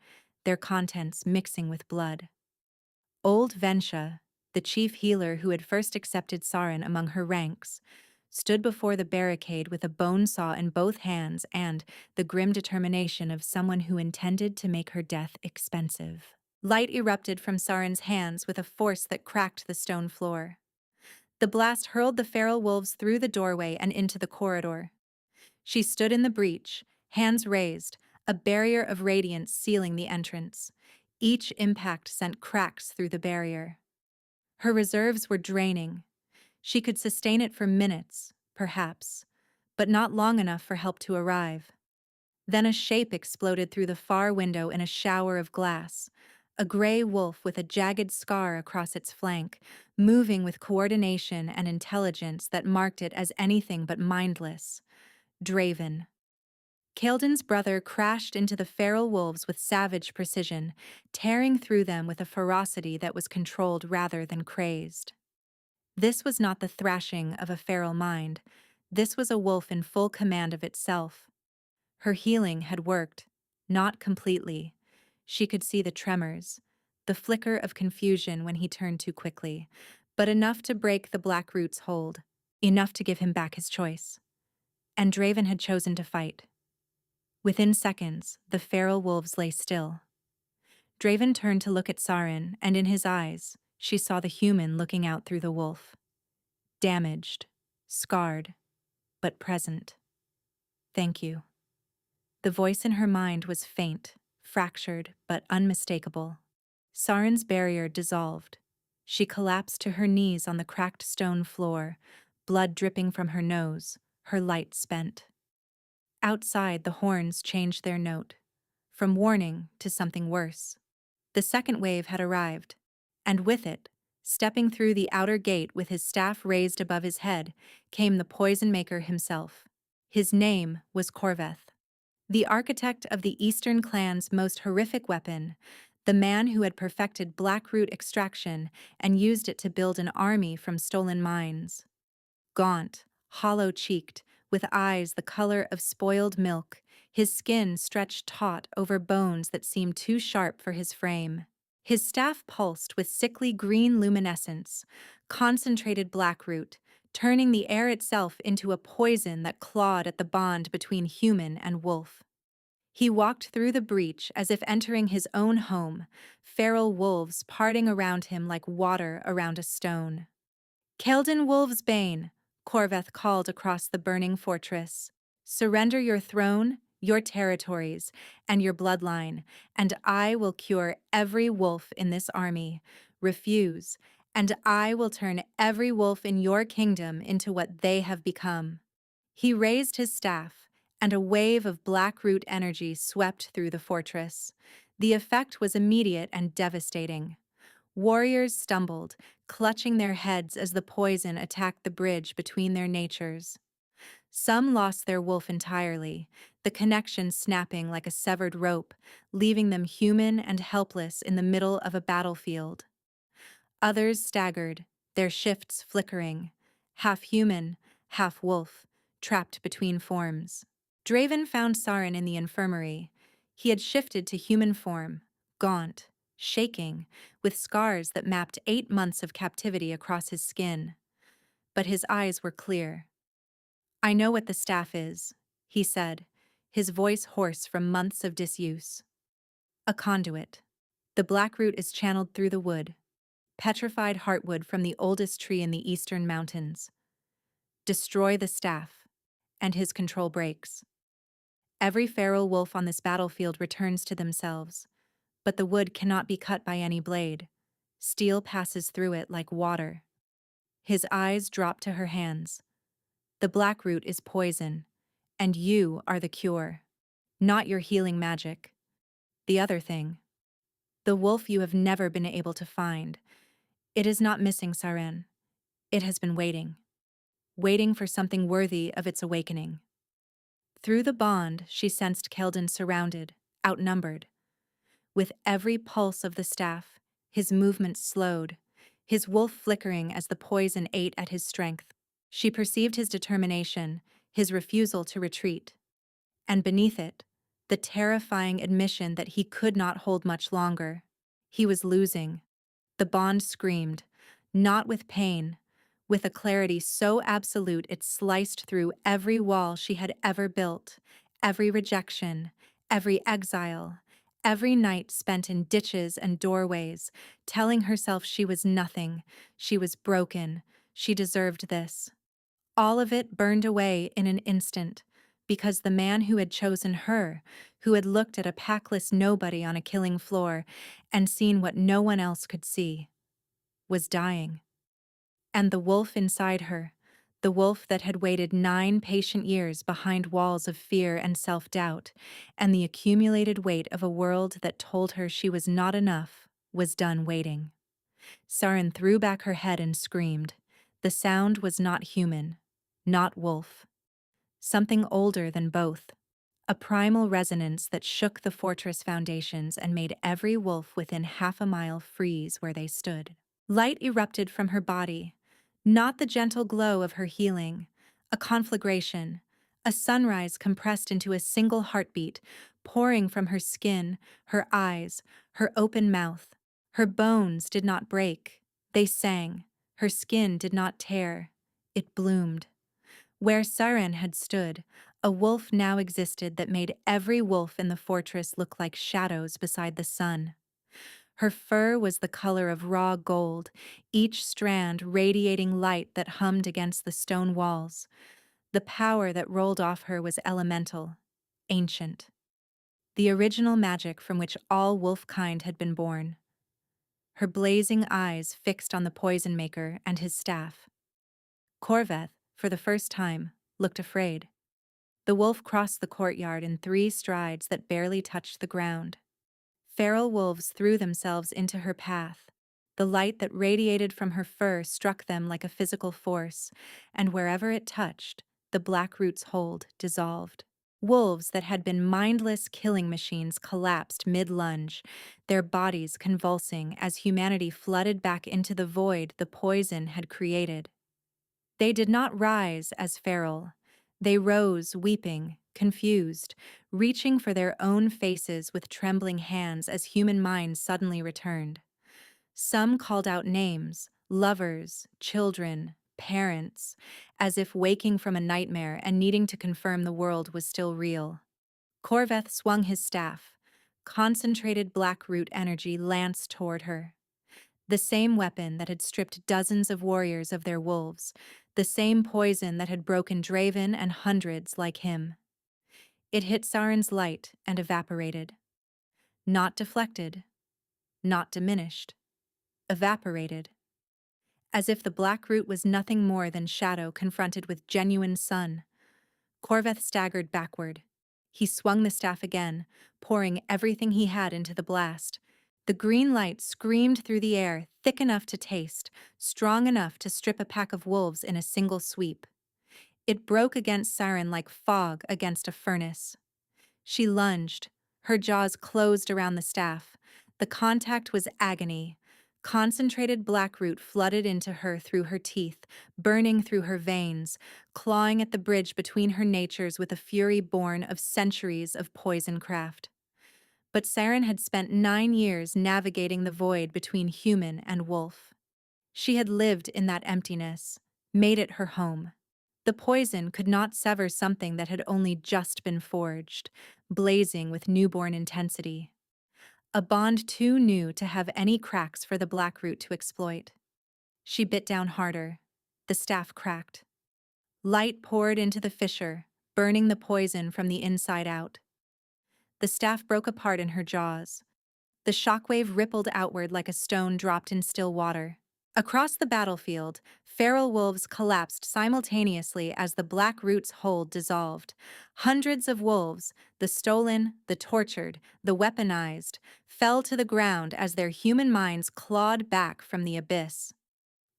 [SPEAKER 1] their contents mixing with blood. Old Vensha, the chief healer who had first accepted Sarin among her ranks, stood before the barricade with a bone saw in both hands and the grim determination of someone who intended to make her death expensive. Light erupted from Sarin's hands with a force that cracked the stone floor. The blast hurled the feral wolves through the doorway and into the corridor. She stood in the breach, hands raised, a barrier of radiance sealing the entrance. Each impact sent cracks through the barrier. Her reserves were draining. She could sustain it for minutes, perhaps, but not long enough for help to arrive. Then a shape exploded through the far window in a shower of glass, a gray wolf with a jagged scar across its flank, moving with coordination and intelligence that marked it as anything but mindless. Draven. Kael'dan's brother crashed into the feral wolves with savage precision, tearing through them with a ferocity that was controlled rather than crazed. This was not the thrashing of a feral mind. This was a wolf in full command of itself. Her healing had worked, not completely. She could see the tremors, the flicker of confusion when he turned too quickly, but enough to break the Black Root's hold, enough to give him back his choice. And Draven had chosen to fight. Within seconds, the feral wolves lay still. Draven turned to look at Sarin, and in his eyes, she saw the human looking out through the wolf. Damaged, scarred, but present. Thank you. The voice in her mind was faint, fractured, but unmistakable. Sarin's barrier dissolved. She collapsed to her knees on the cracked stone floor, blood dripping from her nose, her light spent. Outside, the horns changed their note, from warning to something worse. The second wave had arrived, and with it, stepping through the outer gate with his staff raised above his head, came the poison maker himself. His name was Corveth, the architect of the Eastern clan's most horrific weapon, the man who had perfected blackroot extraction and used it to build an army from stolen mines. Gaunt, hollow-cheeked, with eyes the color of spoiled milk, his skin stretched taut over bones that seemed too sharp for his frame. His staff pulsed with sickly green luminescence, concentrated blackroot, turning the air itself into a poison that clawed at the bond between human and wolf. He walked through the breach as if entering his own home, feral wolves parting around him like water around a stone. Kael'dan Wolfsbane, Corveth called across the burning fortress. Surrender your throne, your territories, and your bloodline, and I will cure every wolf in this army. Refuse, and I will turn every wolf in your kingdom into what they have become. He raised his staff, and a wave of black root energy swept through the fortress. The effect was immediate and devastating. Warriors stumbled, clutching their heads as the poison attacked the bridge between their natures. Some lost their wolf entirely, the connection snapping like a severed rope, leaving them human and helpless in the middle of a battlefield. Others staggered, their shifts flickering, half human, half wolf, trapped between forms. Draven found Saren in the infirmary. He had shifted to human form, gaunt, shaking, with scars that mapped 8 months of captivity across his skin. But his eyes were clear. "I know what the staff is," he said, his voice hoarse from months of disuse. "A conduit. The black root is channeled through the wood, petrified heartwood from the oldest tree in the eastern mountains. Destroy the staff, and his control breaks. Every feral wolf on this battlefield returns to themselves, but the wood cannot be cut by any blade. Steel passes through it like water." His eyes dropped to her hands. "The black root is poison, and you are the cure. Not your healing magic. The other thing. The wolf you have never been able to find. It is not missing, Saren. It has been waiting. Waiting for something worthy of its awakening." Through the bond, she sensed Keldon surrounded, outnumbered. With every pulse of the staff, his movements slowed, his wolf flickering as the poison ate at his strength. She perceived his determination, his refusal to retreat. And beneath it, the terrifying admission that he could not hold much longer. He was losing. The bond screamed, not with pain, with a clarity so absolute it sliced through every wall she had ever built, every rejection, every exile, every night spent in ditches and doorways, telling herself she was nothing, she was broken, she deserved this. All of it burned away in an instant, because the man who had chosen her, who had looked at a packless nobody on a killing floor and seen what no one else could see, was dying. And the wolf inside her, the wolf that had waited 9 patient years behind walls of fear and self-doubt, and the accumulated weight of a world that told her she was not enough, was done waiting. Saren threw back her head and screamed. The sound was not human, not wolf. Something older than both. A primal resonance that shook the fortress foundations and made every wolf within half a mile freeze where they stood. Light erupted from her body, not the gentle glow of her healing, a conflagration, a sunrise compressed into a single heartbeat, pouring from her skin, her eyes, her open mouth. Her bones did not break, they sang. Her skin did not tear, it bloomed. Where Saren had stood, a wolf now existed that made every wolf in the fortress look like shadows beside the sun. Her fur was the color of raw gold, each strand radiating light that hummed against the stone walls. The power that rolled off her was elemental, ancient. The original magic from which all wolf kind had been born. Her blazing eyes fixed on the poison maker and his staff. Corveth, for the first time, looked afraid. The wolf crossed the courtyard in 3 strides that barely touched the ground. Feral wolves threw themselves into her path. The light that radiated from her fur struck them like a physical force, and wherever it touched, the black root's hold dissolved. Wolves that had been mindless killing machines collapsed mid-lunge, their bodies convulsing as humanity flooded back into the void the poison had created. They did not rise as feral. They rose weeping, confused, reaching for their own faces with trembling hands as human minds suddenly returned. Some called out names, lovers, children, parents, as if waking from a nightmare and needing to confirm the world was still real. Corveth swung his staff. Concentrated black root energy lanced toward her. The same weapon that had stripped dozens of warriors of their wolves, the same poison that had broken Draven and hundreds like him. It hit Saren's light and evaporated. Not deflected, not diminished. Evaporated. As if the black root was nothing more than shadow confronted with genuine sun. Corveth staggered backward. He swung the staff again, pouring everything he had into the blast. The green light screamed through the air, thick enough to taste, strong enough to strip a pack of wolves in a single sweep. It broke against Siren like fog against a furnace. She lunged, her jaws closed around the staff. The contact was agony. Concentrated blackroot flooded into her through her teeth, burning through her veins, clawing at the bridge between her natures with a fury born of centuries of poison craft. But Siren had spent 9 years navigating the void between human and wolf. She had lived in that emptiness, made it her home. The poison could not sever something that had only just been forged, blazing with newborn intensity. A bond too new to have any cracks for the blackroot to exploit. She bit down harder. The staff cracked. Light poured into the fissure, burning the poison from the inside out. The staff broke apart in her jaws. The shockwave rippled outward like a stone dropped in still water. Across the battlefield, feral wolves collapsed simultaneously as the black root's hold dissolved. Hundreds of wolves, the stolen, the tortured, the weaponized, fell to the ground as their human minds clawed back from the abyss.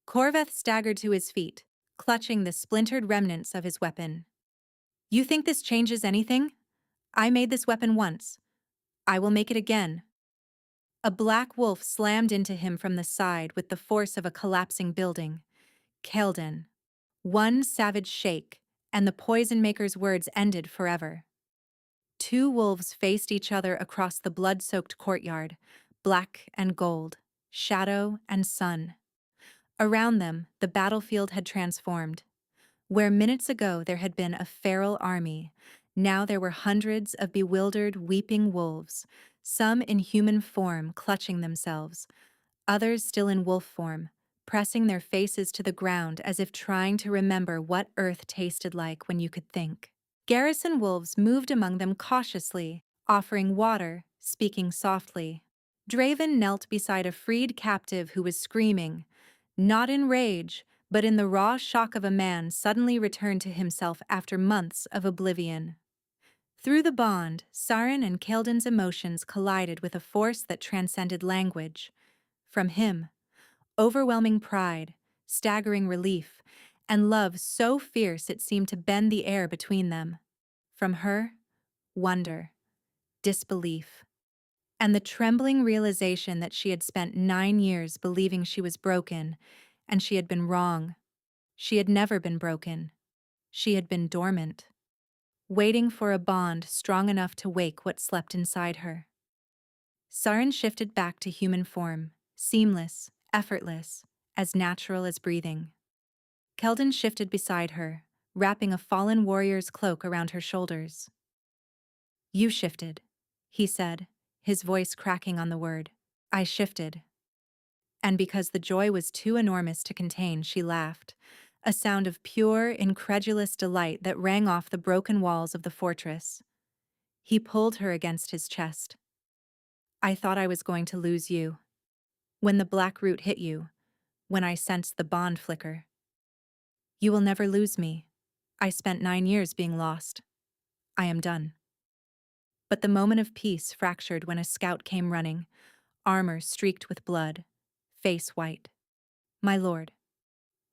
[SPEAKER 1] Corveth staggered to his feet, clutching the splintered remnants of his weapon. "You think this changes anything? I made this weapon once. I will make it again." A black wolf slammed into him from the side with the force of a collapsing building. Kael'dan. One savage shake, and the poison maker's words ended forever. Two wolves faced each other across the blood-soaked courtyard, black and gold, shadow and sun. Around them, the battlefield had transformed. Where minutes ago there had been a feral army, now there were hundreds of bewildered, weeping wolves, some in human form clutching themselves, others still in wolf form, pressing their faces to the ground as if trying to remember what Earth tasted like when you could think. Garrison wolves moved among them cautiously, offering water, speaking softly. Draven knelt beside a freed captive who was screaming, not in rage, but in the raw shock of a man suddenly returned to himself after months of oblivion. Through the bond, Siren and Kael'dan's emotions collided with a force that transcended language. From him, overwhelming pride, staggering relief, and love so fierce it seemed to bend the air between them. From her, wonder, disbelief, and the trembling realization that she had spent 9 years believing she was broken, and she had been wrong. She had never been broken. She had been dormant, waiting for a bond strong enough to wake what slept inside her. Siren shifted back to human form, seamless, effortless, as natural as breathing. Kael'dan shifted beside her, wrapping a fallen warrior's cloak around her shoulders. "You shifted," he said, his voice cracking on the word. "I shifted." And because the joy was too enormous to contain, she laughed, a sound of pure, incredulous delight that rang off the broken walls of the fortress. He pulled her against his chest. "I thought I was going to lose you. When the black root hit you, when I sensed the bond flicker. You will never lose me. I spent 9 years being lost. I am done." But the moment of peace fractured when a scout came running, armor streaked with blood, face white. "My lord,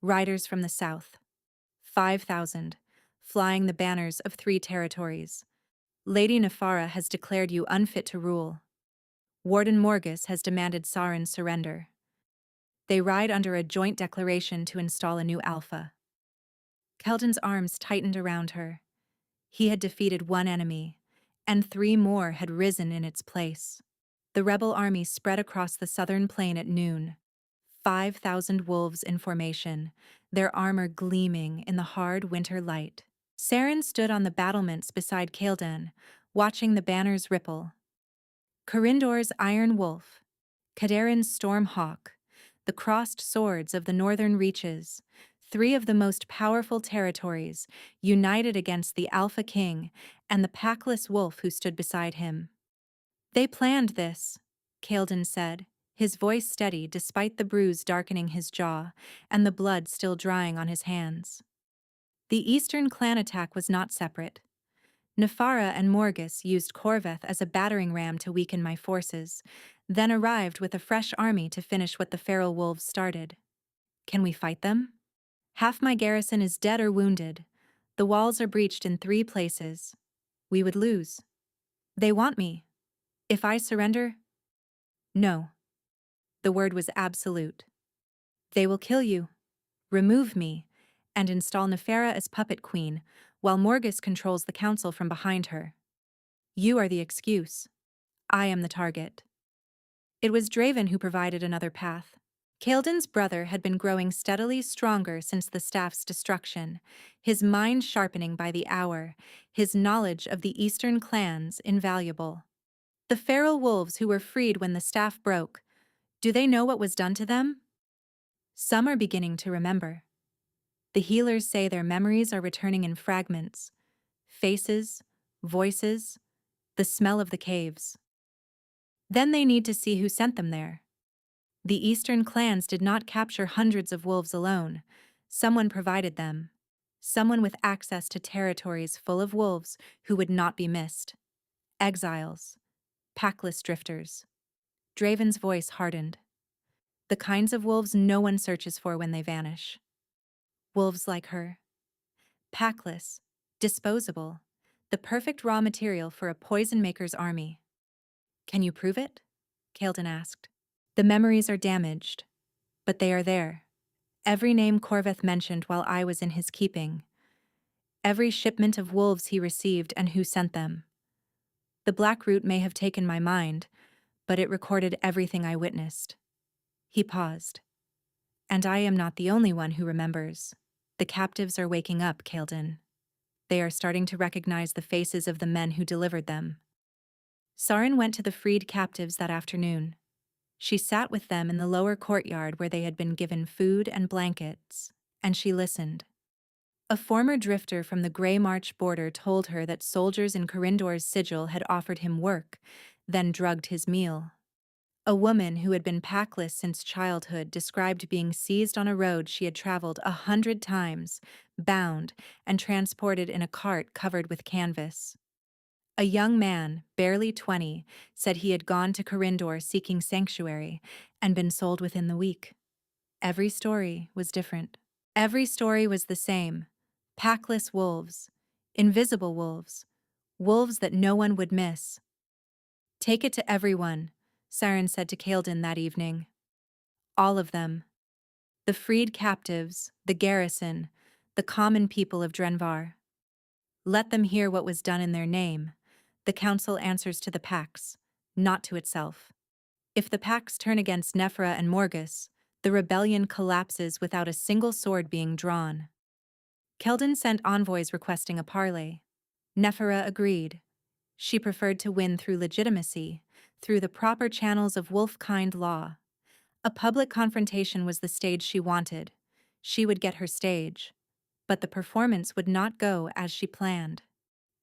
[SPEAKER 1] riders from the south. 5,000, flying the banners of 3 territories. Lady Nefara has declared you unfit to rule. Warden Morgus has demanded Siren's surrender. They ride under a joint declaration to install a new alpha." Kael'dan's arms tightened around her. He had defeated 1 enemy, and 3 more had risen in its place. The rebel army spread across the southern plain at noon. 5,000 wolves in formation, their armor gleaming in the hard winter light. Siren stood on the battlements beside Kael'dan, watching the banners ripple. Corindor's Iron Wolf, Kaderan's Storm Hawk, the crossed swords of the northern reaches, 3 of the most powerful territories, united against the Alpha King and the packless wolf who stood beside him. "They planned this," Kael'dan said, his voice steady despite the bruise darkening his jaw and the blood still drying on his hands. The Eastern clan attack was not separate. Nefara and Morgus used Corveth as a battering ram to weaken my forces, then arrived with a fresh army to finish what the feral wolves started. Can we fight them? Half my garrison is dead or wounded. The walls are breached in 3 places. We would lose. They want me. If I surrender? No. The word was absolute. They will kill you, remove me, and install Nefera as puppet queen, while Morgus controls the council from behind her. You are the excuse. I am the target. It was Draven who provided another path. Kael'dan's brother had been growing steadily stronger since the staff's destruction, his mind sharpening by the hour, his knowledge of the Eastern clans invaluable. The feral wolves who were freed when the staff broke, do they know what was done to them? Some are beginning to remember. The healers say their memories are returning in fragments. Faces, voices, the smell of the caves. Then they need to see who sent them there. The Eastern clans did not capture hundreds of wolves alone. Someone provided them. Someone with access to territories full of wolves who would not be missed. Exiles. Packless drifters. Draven's voice hardened. The kinds of wolves no one searches for when they vanish. Wolves like her. Packless. Disposable. The perfect raw material for a poison maker's army. Can you prove it? Kael'dan asked. The memories are damaged, but they are there. Every name Corveth mentioned while I was in his keeping. Every shipment of wolves he received and who sent them. The Black Root may have taken my mind, but it recorded everything I witnessed. He paused. And I am not the only one who remembers. The captives are waking up, Kael'dan. They are starting to recognize the faces of the men who delivered them. Sarin went to the freed captives that afternoon. She sat with them in the lower courtyard where they had been given food and blankets, and she listened. A former drifter from the Grey March border told her that soldiers in Corindor's sigil had offered him work, then drugged his meal. A woman who had been packless since childhood described being seized on a road she had traveled 100 times, bound, and transported in a cart covered with canvas. A young man, barely 20, said he had gone to Corindor seeking sanctuary and been sold within the week. Every story was different. Every story was the same. Packless wolves, invisible wolves, wolves that no one would miss. Take it to everyone, Sarin said to Kael'dan that evening. All of them. The freed captives, the garrison, the common people of Drenvar. Let them hear what was done in their name. The council answers to the Pax, not to itself. If the Pax turn against Nefera and Morgus, the rebellion collapses without a single sword being drawn. Kael'dan sent envoys requesting a parley. Nefera agreed. She preferred to win through legitimacy, through the proper channels of wolf-kind law. A public confrontation was the stage she wanted. She would get her stage. But the performance would not go as she planned.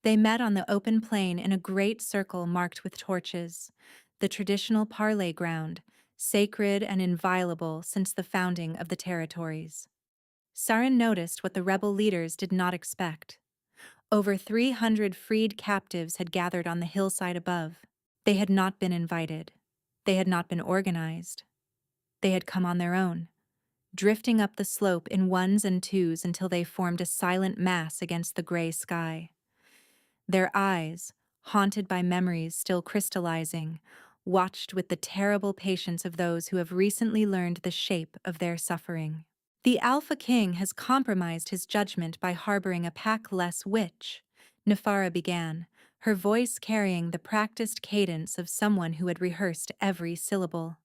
[SPEAKER 1] They met on the open plain in a great circle marked with torches, the traditional parley ground, sacred and inviolable since the founding of the territories. Sarin noticed what the rebel leaders did not expect. Over 300 freed captives had gathered on the hillside above. They had not been invited. They had not been organized. They had come on their own, drifting up the slope in ones and twos until they formed a silent mass against the gray sky. Their eyes, haunted by memories still crystallizing, watched with the terrible patience of those who have recently learned the shape of their suffering. The Alpha King has compromised his judgment by harboring a pack-less witch, Nefara began, her voice carrying the practiced cadence of someone who had rehearsed every syllable.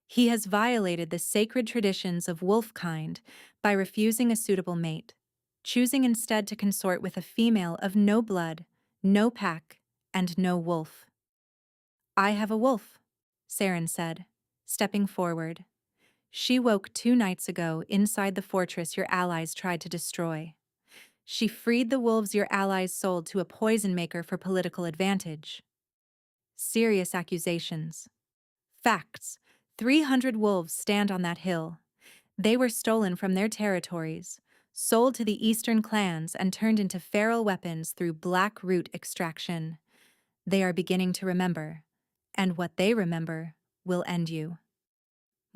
[SPEAKER 1] He has violated the sacred traditions of wolfkind by refusing a suitable mate, choosing instead to consort with a female of no blood, no pack, and no wolf. I have a wolf, Sarin said, stepping forward. She woke 2 nights ago inside the fortress your allies tried to destroy. She freed the wolves your allies sold to a poison maker for political advantage. Serious accusations. Facts. 300 wolves stand on that hill. They were stolen from their territories, sold to the eastern clans and turned into feral weapons through black root extraction. They are beginning to remember, and what they remember will end you.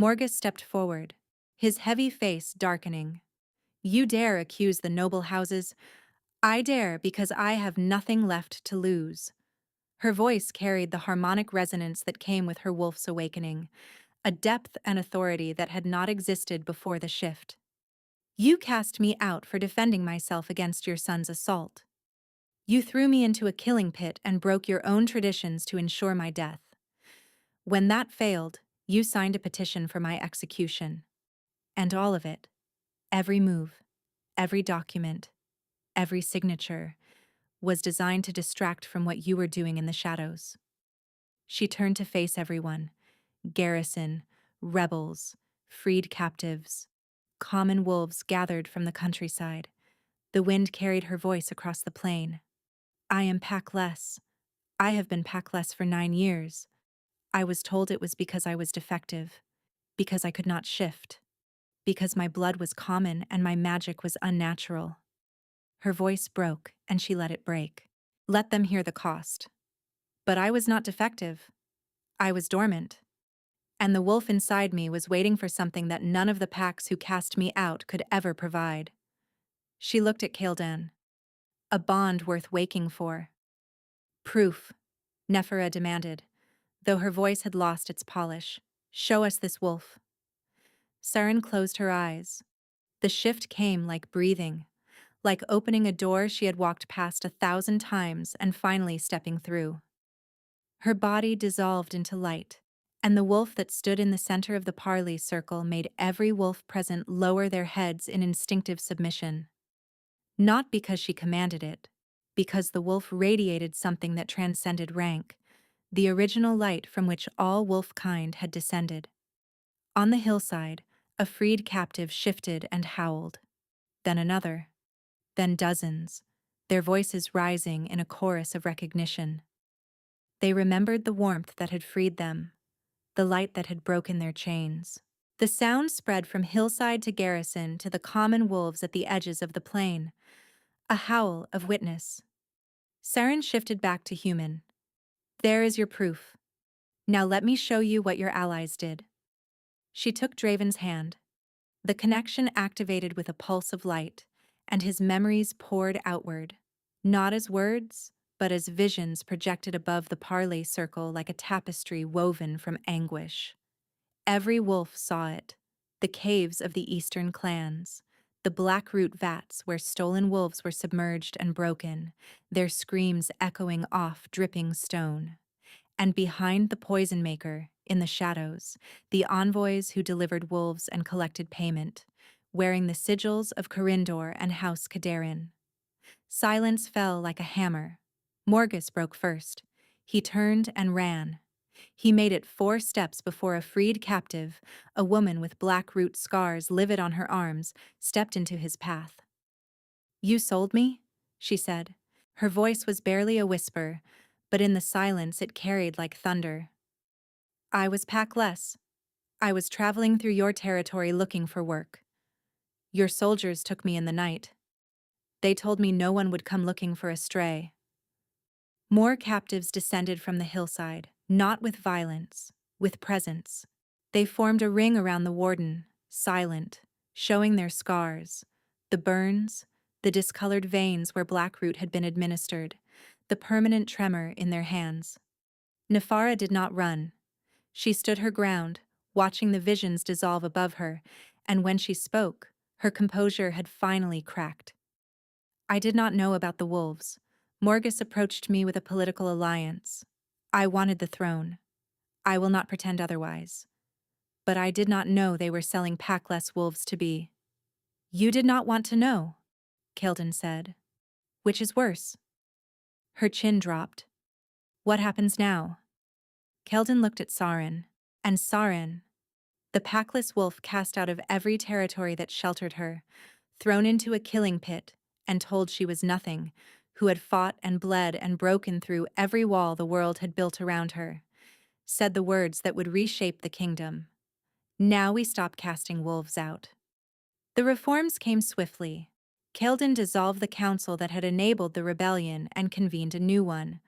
[SPEAKER 1] Morgus stepped forward, his heavy face darkening. You dare accuse the noble houses? I dare because I have nothing left to lose. Her voice carried the harmonic resonance that came with her wolf's awakening, a depth and authority that had not existed before the shift. You cast me out for defending myself against your son's assault. You threw me into a killing pit and broke your own traditions to ensure my death. When that failed, you signed a petition for my execution. And all of it, every move, every document, every signature, was designed to distract from what you were doing in the shadows. She turned to face everyone: garrison, rebels, freed captives, common wolves gathered from the countryside. The wind carried her voice across the plain. I am packless. I have been packless for 9 years. I was told it was because I was defective, because I could not shift, because my blood was common and my magic was unnatural. Her voice broke, and she let it break. Let them hear the cost. But I was not defective. I was dormant. And the wolf inside me was waiting for something that none of the packs who cast me out could ever provide. She looked at Kildan. A bond worth waking for. Proof, Nephara demanded, though her voice had lost its polish. Show us this wolf. Saren closed her eyes. The shift came like breathing, like opening a door she had walked past 1,000 times and finally stepping through. Her body dissolved into light, and the wolf that stood in the center of the parley circle made every wolf present lower their heads in instinctive submission. Not because she commanded it, because the wolf radiated something that transcended rank, the original light from which all wolf kind had descended. On the hillside, a freed captive shifted and howled. Then another. Then dozens, their voices rising in a chorus of recognition. They remembered the warmth that had freed them, the light that had broken their chains. The sound spread from hillside to garrison to the common wolves at the edges of the plain, a howl of witness. Saren shifted back to human. There is your proof. Now let me show you what your allies did. She took Draven's hand. The connection activated with a pulse of light, and his memories poured outward, not as words, but as visions projected above the parley circle like a tapestry woven from anguish. Every wolf saw it: the caves of the eastern clans, the black-root vats where stolen wolves were submerged and broken, their screams echoing off dripping stone. And behind the poison maker, in the shadows, the envoys who delivered wolves and collected payment, wearing the sigils of Corindor and House Kadarin. Silence fell like a hammer. Morgus broke first. He turned and ran. He made it 4 steps before a freed captive, a woman with black root scars livid on her arms, stepped into his path. You sold me? She said. Her voice was barely a whisper, but in the silence it carried like thunder. I was packless. I was traveling through your territory looking for work. Your soldiers took me in the night. They told me no one would come looking for a stray. More captives descended from the hillside, not with violence, with presence. They formed a ring around the warden, silent, showing their scars, the burns, the discolored veins where Blackroot had been administered, the permanent tremor in their hands. Nephara did not run. She stood her ground, watching the visions dissolve above her, and when she spoke, her composure had finally cracked. I did not know about the wolves. Morgus approached me with a political alliance. I wanted the throne. I will not pretend otherwise. But I did not know they were selling packless wolves to be. You did not want to know, Kildan said. Which is worse? Her chin dropped. What happens now? Keldon looked at Saren, and Saren, the packless wolf cast out of every territory that sheltered her, thrown into a killing pit, and told she was nothing, who had fought and bled and broken through every wall the world had built around her, said the words that would reshape the kingdom. Now we stop casting wolves out. The reforms came swiftly. Kael'din dissolved the council that had enabled the rebellion and convened a new one,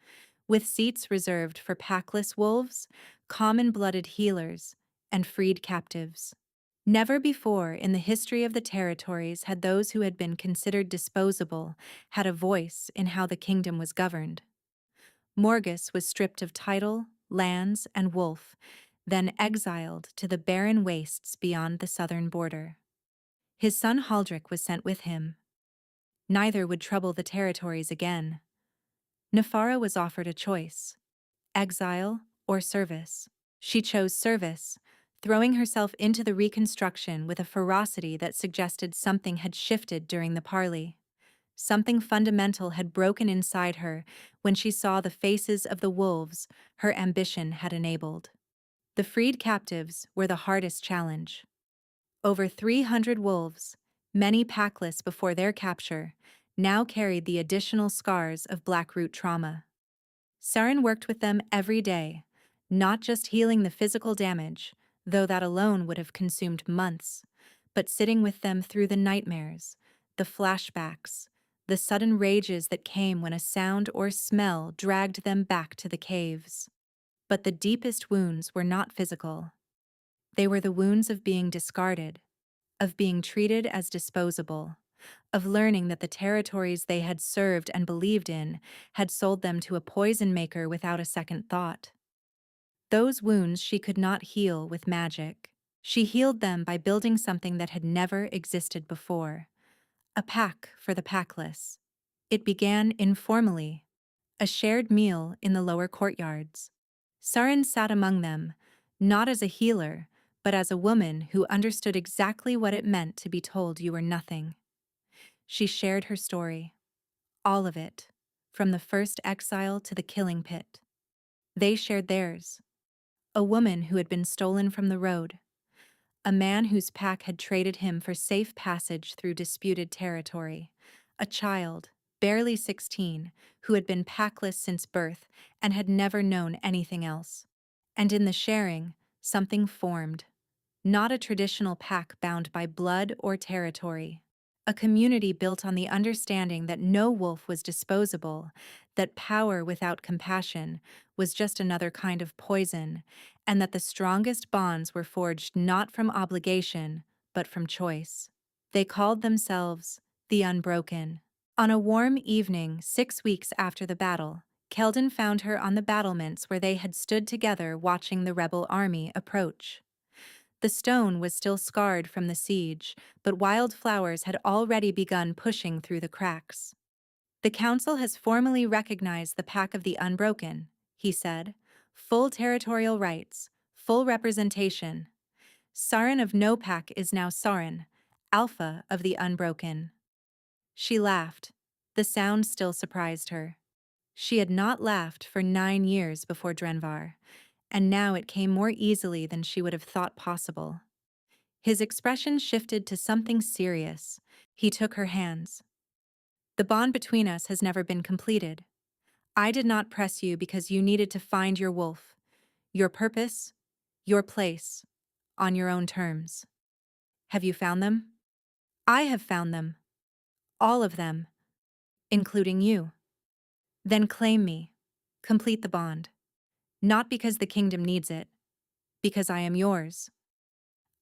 [SPEAKER 1] with seats reserved for packless wolves, common-blooded healers, and freed captives. Never before in the history of the territories had those who had been considered disposable had a voice in how the kingdom was governed. Morgus was stripped of title, lands, and wolf, then exiled to the barren wastes beyond the southern border. His son Haldric was sent with him. Neither would trouble the territories again. Nefara was offered a choice: exile or service. She chose service, throwing herself into the reconstruction with a ferocity that suggested something had shifted during the parley. Something fundamental had broken inside her when she saw the faces of the wolves her ambition had enabled. The freed captives were the hardest challenge. Over 300 wolves, many packless before their capture, now carried the additional scars of Blackroot trauma. Saren worked with them every day, not just healing the physical damage, though that alone would have consumed months, but sitting with them through the nightmares, the flashbacks, the sudden rages that came when a sound or smell dragged them back to the caves. But the deepest wounds were not physical. They were the wounds of being discarded, of being treated as disposable, of learning that the territories they had served and believed in had sold them to a poison maker without a second thought. Those wounds she could not heal with magic. She healed them by building something that had never existed before: a pack for the packless. It began informally, a shared meal in the lower courtyards. Saren sat among them, not as a healer, but as a woman who understood exactly what it meant to be told you were nothing. She shared her story. All of it, from the first exile to the killing pit. They shared theirs. A woman who had been stolen from the road. A man whose pack had traded him for safe passage through disputed territory. A child, barely 16, who had been packless since birth and had never known anything else. And in the sharing, something formed. Not a traditional pack bound by blood or territory. A community built on the understanding that no wolf was disposable, that power without compassion was just another kind of poison, and that the strongest bonds were forged not from obligation, but from choice. They called themselves the Unbroken. On a warm evening 6 weeks after the battle, Kael'din found her on the battlements where they had stood together watching the rebel army approach. The stone was still scarred from the siege, but wildflowers had already begun pushing through the cracks. "The council has formally recognized the Pack of the Unbroken," he said. "Full territorial rights, full representation. Saren of no pack is now Saren, Alpha of the Unbroken." She laughed. The sound still surprised her. She had not laughed for 9 years before Drenvar, and now it came more easily than she would have thought possible. His expression shifted to something serious. He took her hands. "The bond between us has never been completed. I did not press you because you needed to find your wolf, your purpose, your place, on your own terms. Have you found them? I have found them. All of them, including you. Then claim me. Complete the bond. Not because the kingdom needs it, because I am yours.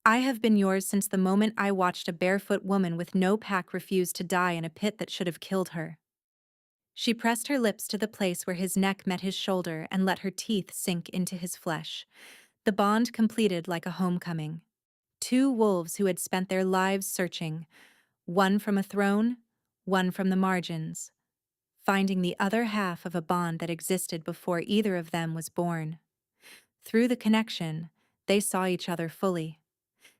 [SPEAKER 1] I have been yours since the moment I watched a barefoot woman with no pack refuse to die in a pit that should have killed her." She pressed her lips to the place where his neck met his shoulder and let her teeth sink into his flesh. The bond completed like a homecoming. 2 wolves who had spent their lives searching, one from a throne, one from the margins, finding the other half of a bond that existed before either of them was born. Through the connection, they saw each other fully.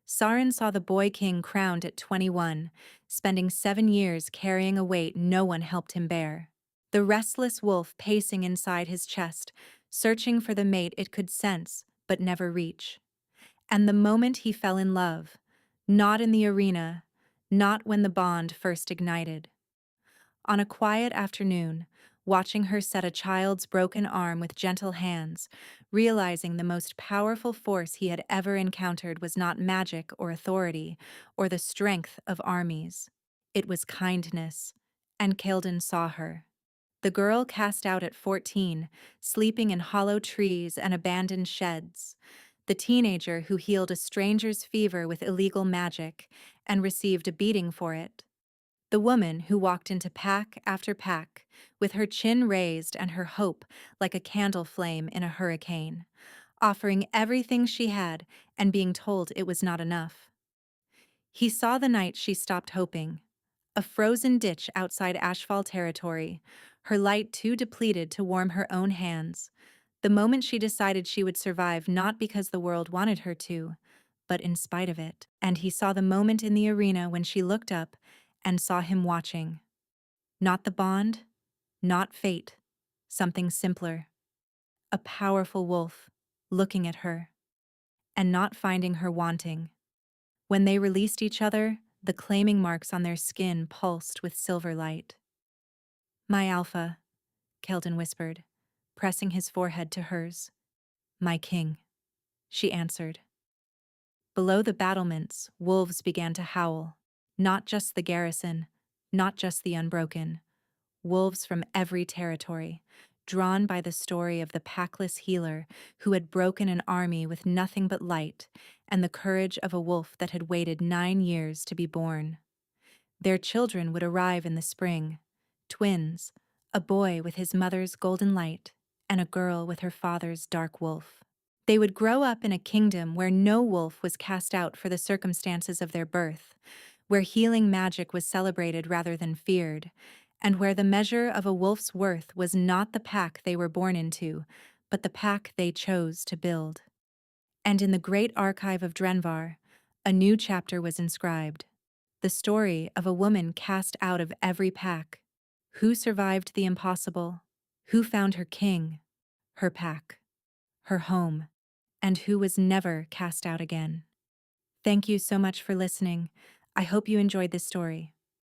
[SPEAKER 1] Saren saw the boy king crowned at 21, spending 7 years carrying a weight no one helped him bear. The restless wolf pacing inside his chest, searching for the mate it could sense but never reach. And the moment he fell in love, not in the arena, not when the bond first ignited. On a quiet afternoon, watching her set a child's broken arm with gentle hands, realizing the most powerful force he had ever encountered was not magic or authority, or the strength of armies. It was kindness, and Kael'dan saw her. The girl cast out at 14, sleeping in hollow trees and abandoned sheds. The teenager who healed a stranger's fever with illegal magic and received a beating for it. The woman who walked into pack after pack, with her chin raised and her hope like a candle flame in a hurricane, offering everything she had and being told it was not enough. He saw the night she stopped hoping, a frozen ditch outside Ashfall territory, her light too depleted to warm her own hands, the moment she decided she would survive not because the world wanted her to, but in spite of it. And he saw the moment in the arena when she looked up and saw him watching. Not the bond, not fate, something simpler. A powerful wolf, looking at her, and not finding her wanting. When they released each other, the claiming marks on their skin pulsed with silver light. "My alpha," Kael'dan whispered, pressing his forehead to hers. "My king," she answered. Below the battlements, wolves began to howl. Not just the garrison, not just the unbroken. Wolves from every territory, drawn by the story of the packless healer who had broken an army with nothing but light and the courage of a wolf that had waited 9 years to be born. Their children would arrive in the spring, twins, a boy with his mother's golden light and a girl with her father's dark wolf. They would grow up in a kingdom where no wolf was cast out for the circumstances of their birth, where healing magic was celebrated rather than feared, and where the measure of a wolf's worth was not the pack they were born into, but the pack they chose to build. And in the great archive of Drenvar, a new chapter was inscribed. The story of a woman cast out of every pack. Who survived the impossible? Who found her king, her pack, her home, and who was never cast out again? Thank you so much for listening. I hope you enjoyed this story.